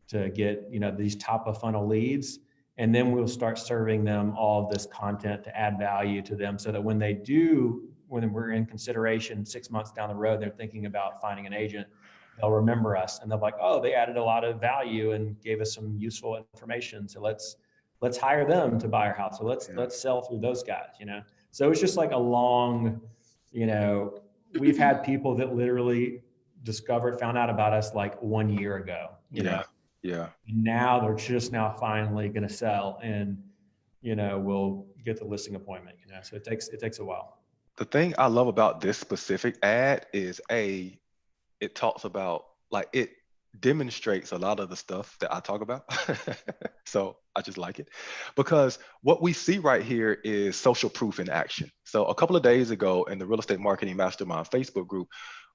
these top of funnel leads. And then we'll start serving them all of this content to add value to them, so that when we're in consideration 6 months down the road, they're thinking about finding an agent, they'll remember us and they'll be like, oh, they added a lot of value and gave us some useful information. So let's hire them to buy our house. So let's sell through those guys, So it's just like a long, we've had people that literally found out about us like 1 year ago, Yeah. And now they're just now finally going to sell, and we'll get the listing appointment. So it takes a while. The thing I love about this specific ad is it talks about, like, it demonstrates a lot of the stuff that I talk about. So I just like it because what we see right here is social proof in action. So a couple of days ago in the Real Estate Marketing Mastermind Facebook group,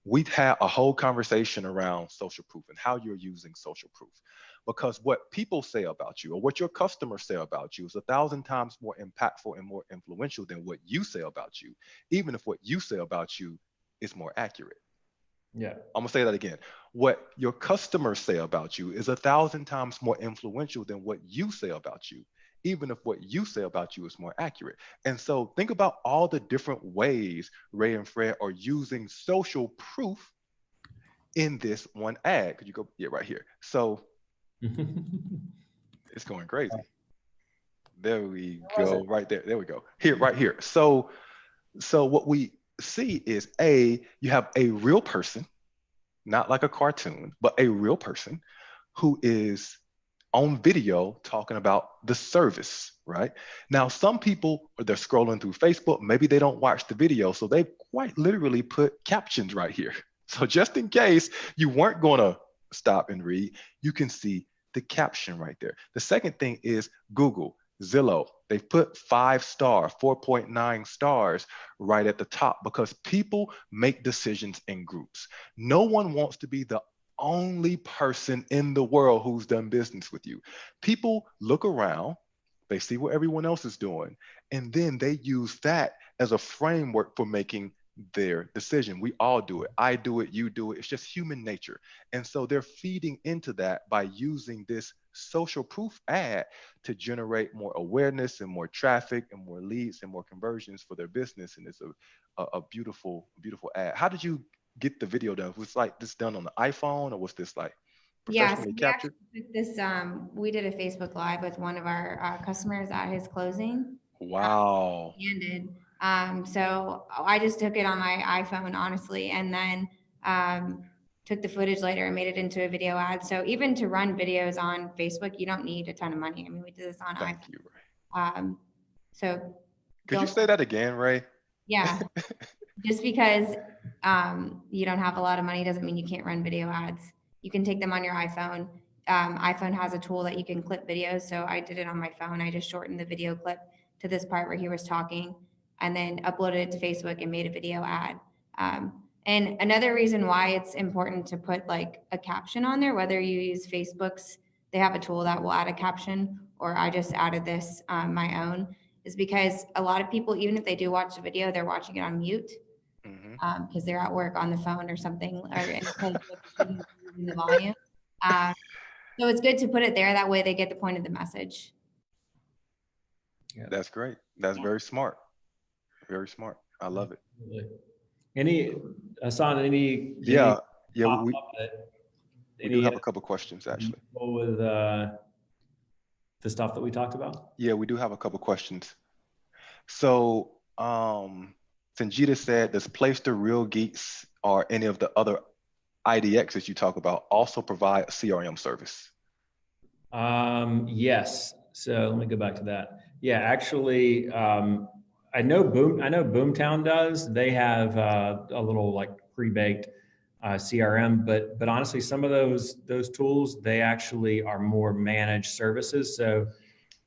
we had a whole conversation around social proof and how you're using social proof. Because what people say about you or what your customers say about you is 1,000 times more impactful and more influential than what you say about you, even if what you say about you is more accurate. Yeah. I'm gonna say that again. What your customers say about you is 1,000 times more influential than what you say about you, even if what you say about you is more accurate. And so think about all the different ways Ray and Fred are using social proof in this one ad. Could you go, yeah, right here. So it's going crazy. There we go, right there. There we go. Here, right here. So what we see is you have a real person, not like a cartoon, but a real person who is on video talking about the service, right? Now, some people, they're scrolling through Facebook, maybe they don't watch the video, so they quite literally put captions right here. So just in case you weren't gonna stop and read, you can see the caption right there. The second thing is Google, Zillow. They've put 5-star, 4.9 stars right at the top because people make decisions in groups. No one wants to be the only person in the world who's done business with you. People look around, they see what everyone else is doing, and then they use that as a framework for making their decision. We all do it. I do it, you do it. It's just human nature. And so they're feeding into that by using this social proof ad to generate more awareness and more traffic and more leads and more conversions for their business. And it's a beautiful, beautiful ad. How did you get the video done? Was like this done on the iPhone, or was this like professionally captured? This we did a Facebook Live with one of our customers at his closing. Wow. So I just took it on my iPhone, honestly, and then took the footage later and made it into a video ad. So even to run videos on Facebook, you don't need a ton of money. I mean, we did this on iPhone. Thank you, Ray. So could you say that again, Ray? Yeah. Just because you don't have a lot of money doesn't mean you can't run video ads. You can take them on your iPhone. iPhone has a tool that you can clip videos. So I did it on my phone. I just shortened the video clip to this part where he was talking and then uploaded it to Facebook and made a video ad. And another reason why it's important to put like a caption on there, whether you use Facebook's, they have a tool that will add a caption, or I just added this my own, is because a lot of people, even if they do watch the video, they're watching it on mute because they're at work on the phone or something, or using the volume. So it's good to put it there. That way they get the point of the message. Yeah. That's great. That's very smart. Very smart. I love it. Hassan, we do have a couple questions actually. With the stuff that we talked about? Yeah, we do have a couple questions. So Sanjita said, does Place the Real Geeks or any of the other IDXs you talk about also provide a CRM service? Yes. So let me go back to that. Yeah, actually, I know Boomtown does. They have a little like pre-baked CRM, but honestly, some of those tools, they actually are more managed services. So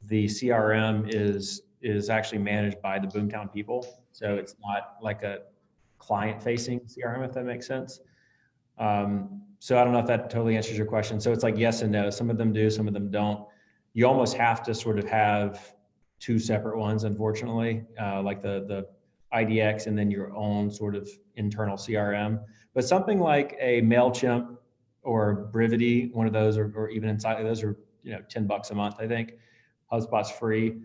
the CRM is actually managed by the Boomtown people. So it's not like a client-facing CRM, if that makes sense. So I don't know if that totally answers your question. So it's like yes and no. Some of them do, some of them don't. You almost have to sort of have two separate ones, unfortunately, like the IDX and then your own sort of internal CRM. But something like a MailChimp or Brivity, one of those, or even inside of those are $10 a month, I think. HubSpot's free,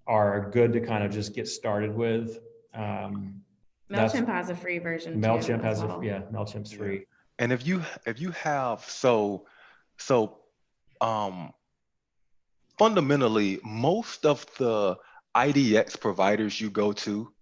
are good to kind of just get started with. MailChimp has a free version. MailChimp has MailChimp's free. And if you have fundamentally, most of the IDX providers you go to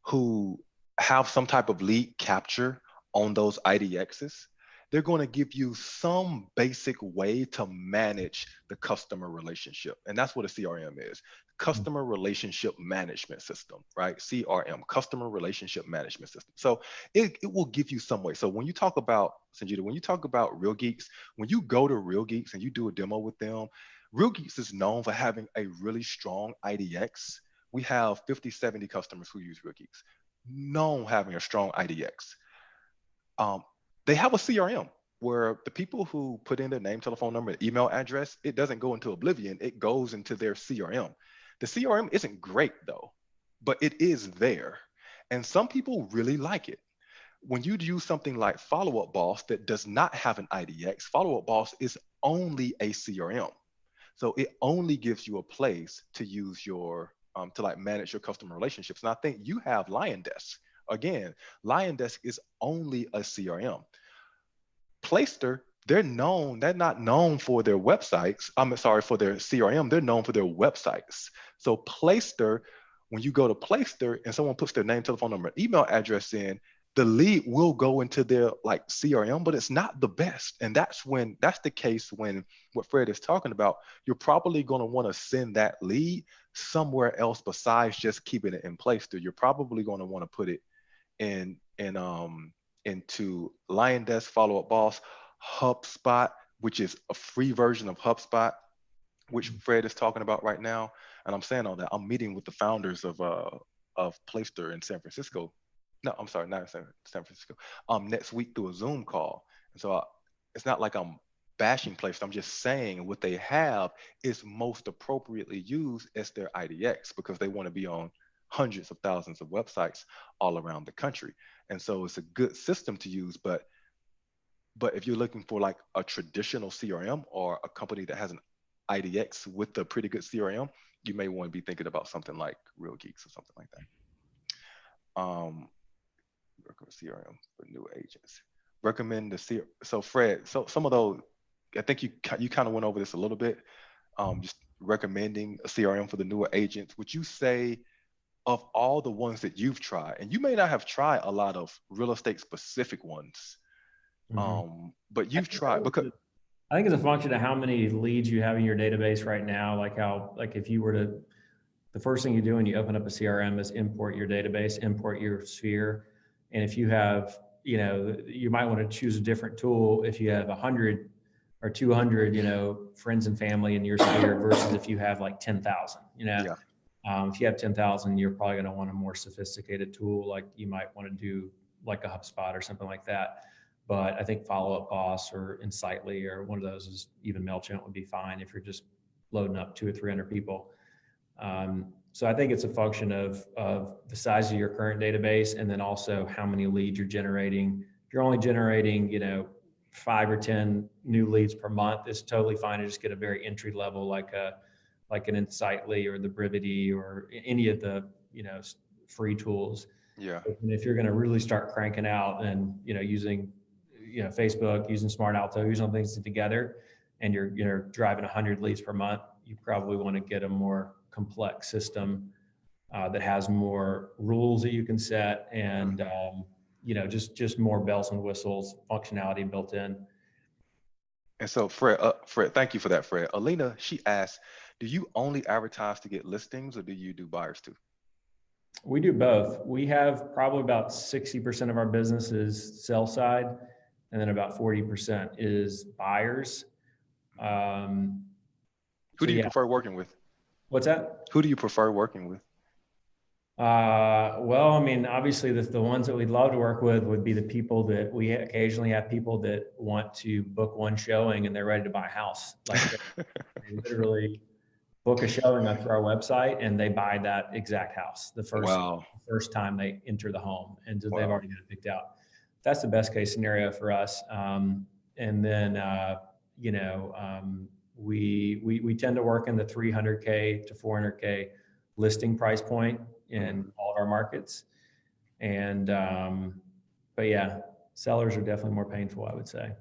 who have some type of lead capture on those IDXs, they're going to give you some basic way to manage the customer relationship. And that's what a CRM is. Customer relationship management system, right? CRM, customer relationship management system. So it will give you some way. So when you talk about, Sanjita, when you talk about Real Geeks, when you go to Real Geeks and you do a demo with them, Real Geeks is known for having a really strong IDX. We have 50, 70 customers who use Real Geeks, known having a strong IDX. They have a CRM where the people who put in their name, telephone number, email address, it doesn't go into oblivion. It goes into their CRM. The CRM isn't great though, but it is there. And some people really like it. When you use something like Follow Up Boss that does not have an IDX, Follow Up Boss is only a CRM. So it only gives you a place to use your, to like manage your customer relationships. And I think you have LionDesk. Again, LionDesk is only a CRM. Playster, they're not known for their websites. I'm sorry, for their CRM, they're known for their websites. So Playster, when you go to Playster and someone puts their name, telephone number, email address in, the lead will go into their like CRM, but it's not the best. And that's the case when what Fred is talking about, you're probably going to want to send that lead somewhere else besides just keeping it in Playster. You're probably going to want to put it into LionDesk, Follow Up Boss, HubSpot, which is a free version of HubSpot, which Fred is talking about right now. And I'm saying all that. I'm meeting with the founders of Playster in San Francisco. No, I'm sorry, not in San Francisco. Next week through a Zoom call. And so it's not like I'm bashing Playster. I'm just saying what they have is most appropriately used as their IDX because they want to be on hundreds of thousands of websites all around the country. And so it's a good system to use, but if you're looking for like a traditional CRM or a company that has an IDX with a pretty good CRM, you may want to be thinking about something like Real Geeks or something like that. CRM for new agents. Recommend the CRM. So Fred, so some of those, I think you kind of went over this a little bit, just recommending a CRM for the newer agents. Would you say of all the ones that you've tried, and you may not have tried a lot of real estate specific ones, but you've tried, because I think it's a function of how many leads you have in your database right now. Like if you were to, the first thing you do when you open up a CRM is import your database, import your sphere. And if you have, you might want to choose a different tool if you have 100 or 200, friends and family in your sphere versus if you have like 10,000, Yeah. If you have 10,000, you're probably going to want a more sophisticated tool. Like you might want to do like a HubSpot or something like that. But I think Follow Up Boss or Insightly or one of those, is even MailChimp would be fine if you're just loading up 200 or 300 people. So I think it's a function of the size of your current database and then also how many leads you're generating. If you're only generating, 5 or 10 new leads per month, it's totally fine to just get a very entry level, like an Insightly or the Brivity or any of the, free tools. Yeah. And if you're going to really start cranking out and, using, Facebook, using Smart Alto, using things together, and you're driving 100 leads per month, you probably want to get a more complex system that has more rules that you can set and, just more bells and whistles, functionality built in. And so Fred, thank you for that, Fred. Alina, she asked, do you only advertise to get listings or do you do buyers too? We do both. We have probably about 60% of our business is sell side, and then about 40% is buyers. Who do you prefer working with? What's that? Who do you prefer working with? Well, I mean, obviously the ones that we'd love to work with would be the people that we occasionally have people that want to book one showing and they're ready to buy a house. Like they literally book a showing through our website and they buy that exact house the first time they enter the home, and so they've already got it picked out. That's the best case scenario for us. And then we tend to work in the 300K to 400K listing price point in all of our markets. And but yeah, sellers are definitely more painful, I would say.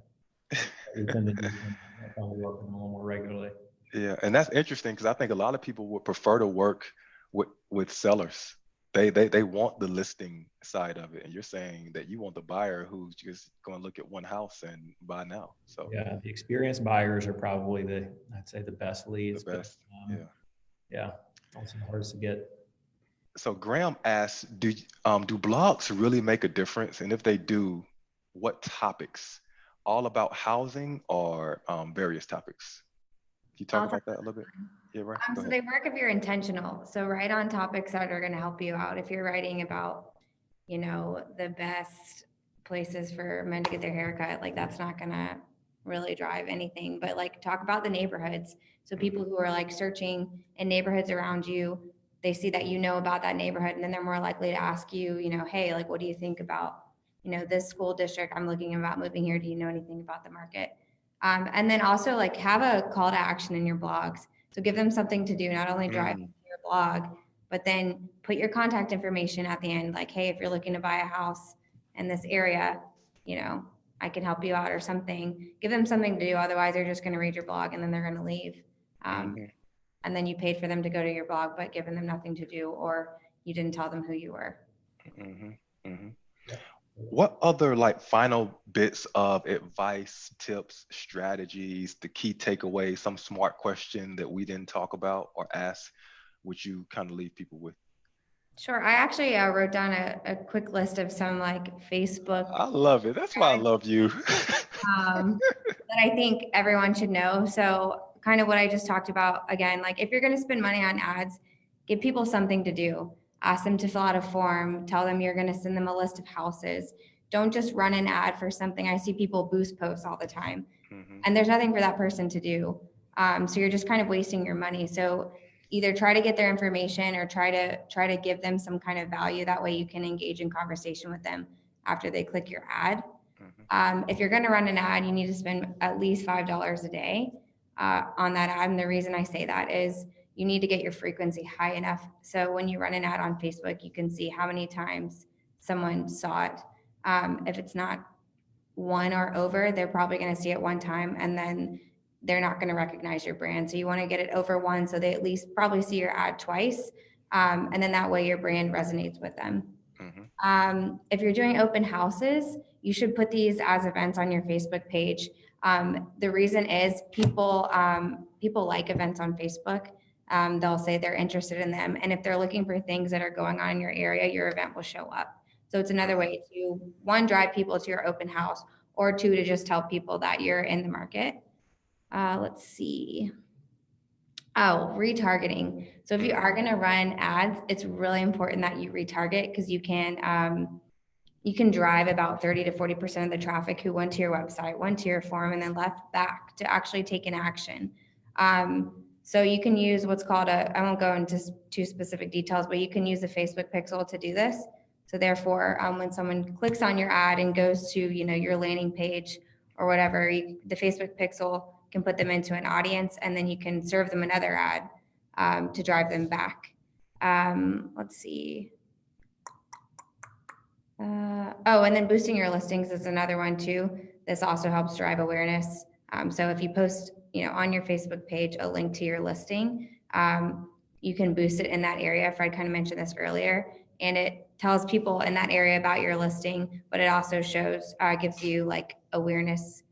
We tend to do probably work with them a little more regularly. Yeah, and that's interesting because I think a lot of people would prefer to work with sellers. They want the listing side of it, and you're saying that you want the buyer who's just going to look at one house and buy now. So yeah, the experienced buyers are probably I'd say the best leads. the best. But, yeah, also the hardest to get. So Graham asks, do blogs really make a difference? And if they do, what topics? All about housing or various topics? Can you talk about that a little bit? Yeah, right. Go So ahead. they work if you're intentional. So write on topics that are going to help you out. If you're writing about, the best places for men to get their haircut, like that's not going to really drive anything. But like talk about the neighborhoods. So people who are like searching in neighborhoods around you, they see that you know about that neighborhood, and then they're more likely to ask you, hey, like what do you think about, this school district? I'm looking about moving here. Do you know anything about the market? And then also like have a call to action in your blogs. So give them something to do, not only drive your blog, but then put your contact information at the end. Like, hey, if you're looking to buy a house in this area, I can help you out or something. Give them something to do. Otherwise, they're just going to read your blog and then they're going to leave. And then you paid for them to go to your blog, but given them nothing to do, or you didn't tell them who you were. What other like final bits of advice, tips, strategies, the key takeaways, some smart question that we didn't talk about or ask, would you kind of leave people with? Sure. I actually wrote down a quick list of some like Facebook. I love it. That's why I love you. That I think everyone should know. So kind of what I just talked about again, like if you're going to spend money on ads, give people something to do. Ask them to fill out a form, tell them you're going to send them a list of houses. Don't just run an ad for something. I see people boost posts all the time and there's nothing for that person to do. So you're just kind of wasting your money. So either try to get their information or try to give them some kind of value. That way you can engage in conversation with them after they click your ad. If you're going to run an ad, you need to spend at least $5 a day on that ad. And the reason I say that is you need to get your frequency high enough. So when you run an ad on Facebook, you can see how many times someone saw it. If it's not one or over, they're probably going to see it one time and then they're not going to recognize your brand. So you want to get it over one so they at least probably see your ad twice. And then that way your brand resonates with them. If you're doing open houses, you should put these as events on your Facebook page. The reason is people like events on Facebook. They'll say they're interested in them. And if they're looking for things that are going on in your area, your event will show up. So it's another way to, one, drive people to your open house, or two, to just tell people that you're in the market. Let's see. Oh, retargeting. So if you are going to run ads, it's really important that you retarget because you can drive about 30 to 40% of the traffic who went to your website, went to your forum, and then left back to actually take an action. So you can use what's called I won't go into too specific details, but you can use the Facebook pixel to do this. So therefore, when someone clicks on your ad and goes to, your landing page or whatever, the Facebook pixel can put them into an audience, and then you can serve them another ad to drive them back. Let's see. And then boosting your listings is another one too. This also helps drive awareness. So if you post, on your Facebook page, a link to your listing, you can boost it in that area. Fred kind of mentioned this earlier, and it tells people in that area about your listing, but it also gives you like awareness,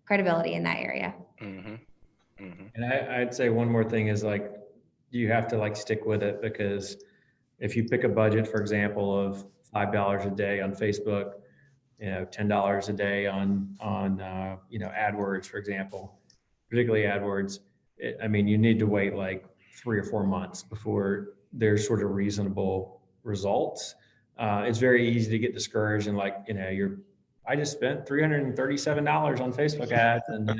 credibility in that area. And I'd say one more thing is like, you have to like stick with it, because if you pick a budget, for example, of $5 a day on Facebook, $10 a day on AdWords, for example, particularly AdWords, you need to wait like 3 or 4 months before there's sort of reasonable results. It's very easy to get discouraged and like, I just spent $337 on Facebook ads and,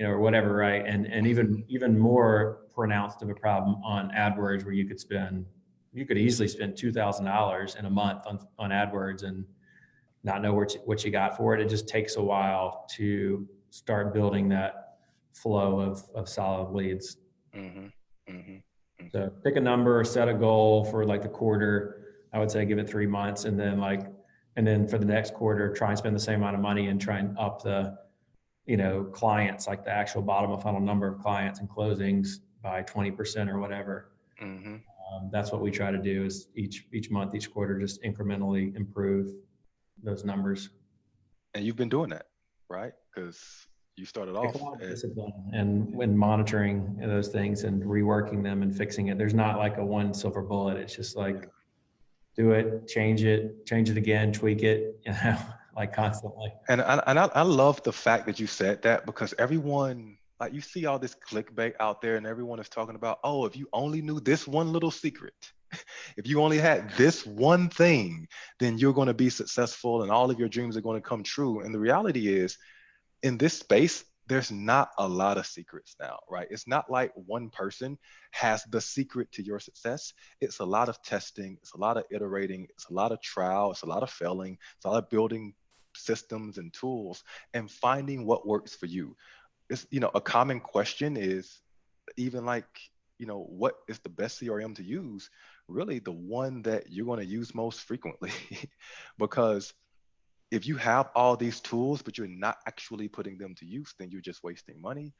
or whatever, right? And even more pronounced of a problem on AdWords, where you could easily spend $2,000 in a month on AdWords and not know what you got for it. It just takes a while to start building that flow of solid leads. So pick a number, set a goal for like the quarter. I would say give it 3 months, and then for the next quarter, try and spend the same amount of money and try and up the, clients, like the actual bottom of funnel number of clients and closings by 20% or whatever. Mm-hmm. That's what we try to do is each month, each quarter, just incrementally improve those numbers. And you've been doing that, right? Because you started Take off a lot of at, discipline and when monitoring those things and reworking them and fixing it. There's not like a one silver bullet. It's just like do it, change it again, tweak it, like constantly. and I love the fact that you said that, because everyone, like, you see all this clickbait out there and everyone is talking about, oh, if you only knew this one little secret, if you only had this one thing, then you're going to be successful and all of your dreams are going to come true. And the reality is, in this space, there's not a lot of secrets now, right? It's not like one person has the secret to your success. It's a lot of testing, it's a lot of iterating, it's a lot of trial, it's a lot of failing, it's a lot of building systems and tools and finding what works for you. It's, a common question is even like, what is the best CRM to use? Really, the one that you're going to use most frequently. Because if you have all these tools, but you're not actually putting them to use, then you're just wasting money.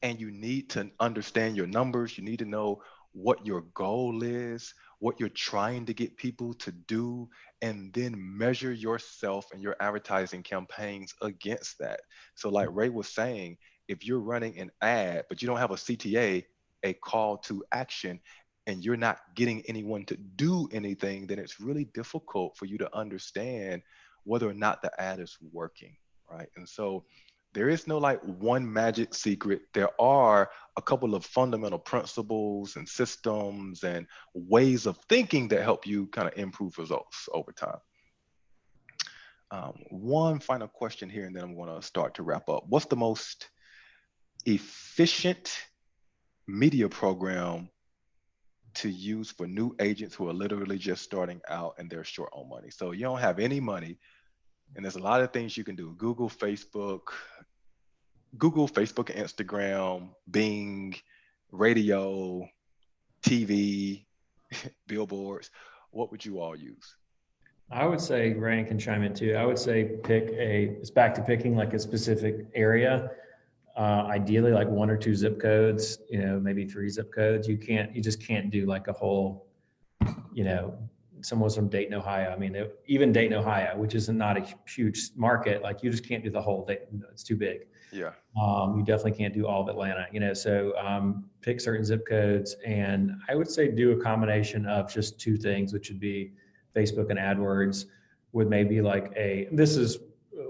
And you need to understand your numbers. You need to know what your goal is, what you're trying to get people to do, and then measure yourself and your advertising campaigns against that. So, like Ray was saying, if you're running an ad, but you don't have a CTA, a call to action, and you're not getting anyone to do anything, then it's really difficult for you to understand whether or not the ad is working, right? And so there is no like one magic secret. There are a couple of fundamental principles and systems and ways of thinking that help you kind of improve results over time. One final question here, and then I'm going to start to wrap up. What's the most efficient media program to use for new agents who are literally just starting out and they're short on money? So you don't have any money, and there's a lot of things you can do. Google, Facebook, Instagram, Bing, radio, TV, billboards. What would you all use? I would say Ryan can chime in too. I would say it's back to picking like a specific area. Ideally like 1 or 2 zip codes, maybe 3 zip codes. You just can't do like a whole, someone's from Dayton, Ohio. I mean, even Dayton, Ohio, which is not a huge market, like you just can't do the whole Dayton. It's too big. Yeah. You definitely can't do all of Atlanta, so pick certain zip codes. And I would say do a combination of just 2 things, which would be Facebook and AdWords, with maybe this is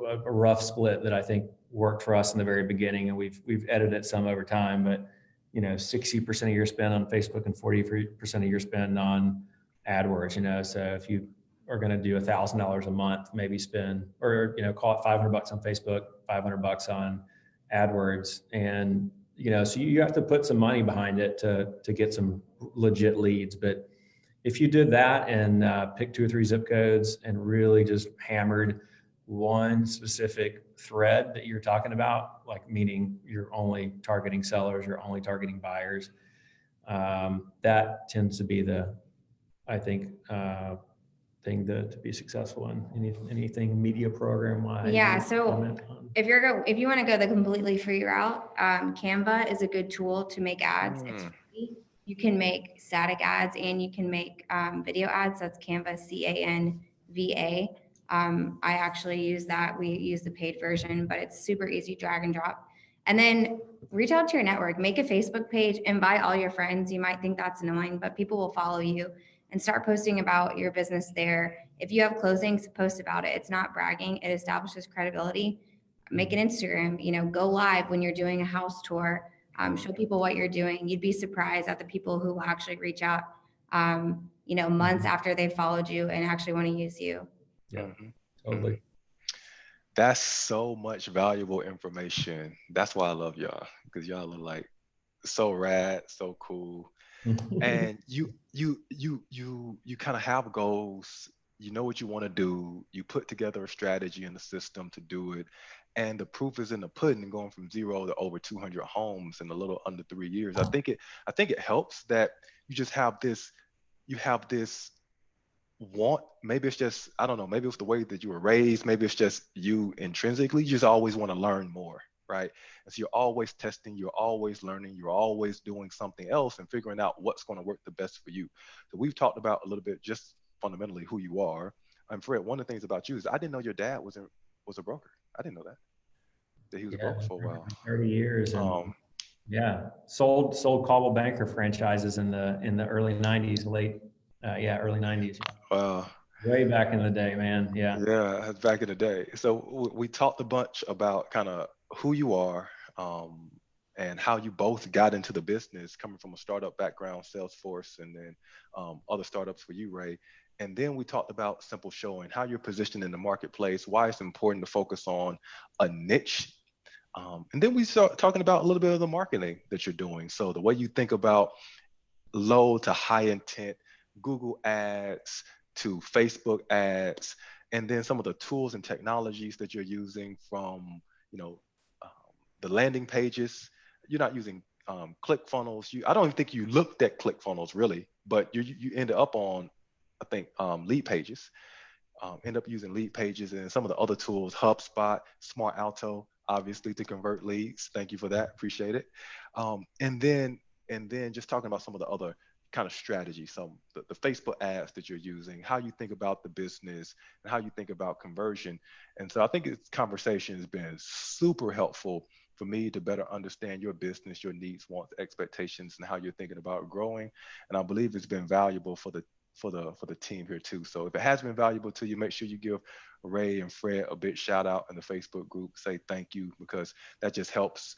a rough split that I think worked for us in the very beginning, and we've edited some over time, but 60% of your spend on Facebook and 40% of your spend on AdWords, so if you are going to do $1,000 a month, maybe spend, or call it $500 on Facebook, $500 on AdWords, and so you have to put some money behind it to get some legit leads. But if you did that and picked 2 or 3 zip codes and really just hammered one specific thread that you're talking about, like meaning you're only targeting sellers, you're only targeting buyers, that tends to be the, I think, thing to be successful in anything media program wise. Yeah. So if you want to go the completely free route, Canva is a good tool to make ads. It's free. You can make static ads and you can make video ads. That's Canva, CANVA. I actually use that. We use the paid version, but it's super easy, drag and drop. And then reach out to your network, make a Facebook page, invite all your friends. You might think that's annoying, but people will follow you, and start posting about your business there. If you have closings, post about it. It's not bragging. It establishes credibility. Make an Instagram, go live when you're doing a house tour. Show people what you're doing. You'd be surprised at the people who will actually reach out, months after they followed you and actually want to use you. Yeah, totally. That's so much valuable information. That's why I love y'all, because y'all are like so rad, so cool. And you kind of have goals. You know what you want to do. You put together a strategy and a system to do it. And the proof is in the pudding, going from 0 to over 200 homes in a little under 3 years. I think it helps that you just have this. You have this want. Maybe it's just, I don't know. Maybe it's the way that you were raised. Maybe it's just you intrinsically. You just always want to learn more. right? And so you're always testing, you're always learning, you're always doing something else and figuring out what's going to work the best for you. So we've talked about a little bit just fundamentally who you are. And Fred, one of the things about you is I didn't know your dad was a broker. I didn't know that he was a Yeah, broker for a while. 30 years, and Um, yeah, sold Caldwell Banker franchises in the early 90s, early 90s, uh, way back in the day, man. Yeah. yeah, that's back in the day. So we talked a bunch about kind of who you are, and how you both got into the business, coming from a startup background, Salesforce, and then other startups for you, Ray. And then we talked about Simple Showing, how you're positioned in the marketplace, why it's important to focus on a niche. And then we start talking about a little bit of the marketing that you're doing. So the way you think about low to high intent Google ads to Facebook ads, and then some of the tools and technologies that you're using from, you know, um, the landing pages. You're not using ClickFunnels. I don't even think you looked at ClickFunnels really, but you ended up on, I think, lead pages. End up using lead pages and some of the other tools, HubSpot, Smart Alto, obviously to convert leads. Thank you for that. Appreciate it. And then just talking about some of the other kind of strategies, the Facebook ads that you're using, how you think about the business and how you think about conversion. And so I think this conversation has been super helpful for me to better understand your business, your needs, wants, expectations, and how you're thinking about growing. And I believe it's been valuable for the team here too. So if it has been valuable to you, make sure you give Ray and Fred a big shout out in the Facebook group. Say thank you, because that just helps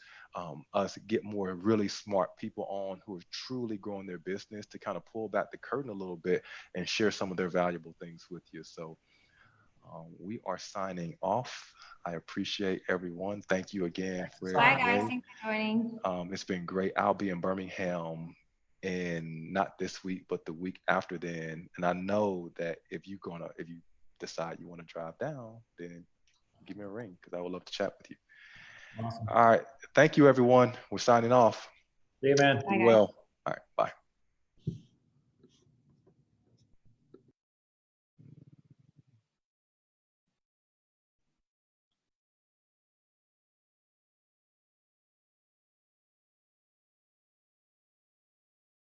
us get more really smart people on who are truly growing their business to kind of pull back the curtain a little bit and share some of their valuable things with you. So we are signing off. I appreciate everyone. Thank you again, Fred Bye, and guys. Ray. Thanks for joining. It's been great. I'll be in Birmingham in not this week, but the week after then. And I know that if you decide you want to drive down, then give me a ring because I would love to chat with you. Awesome. All right. Thank you, everyone. We're signing off. See you, man. Bye, Be guys. well. All right. Bye.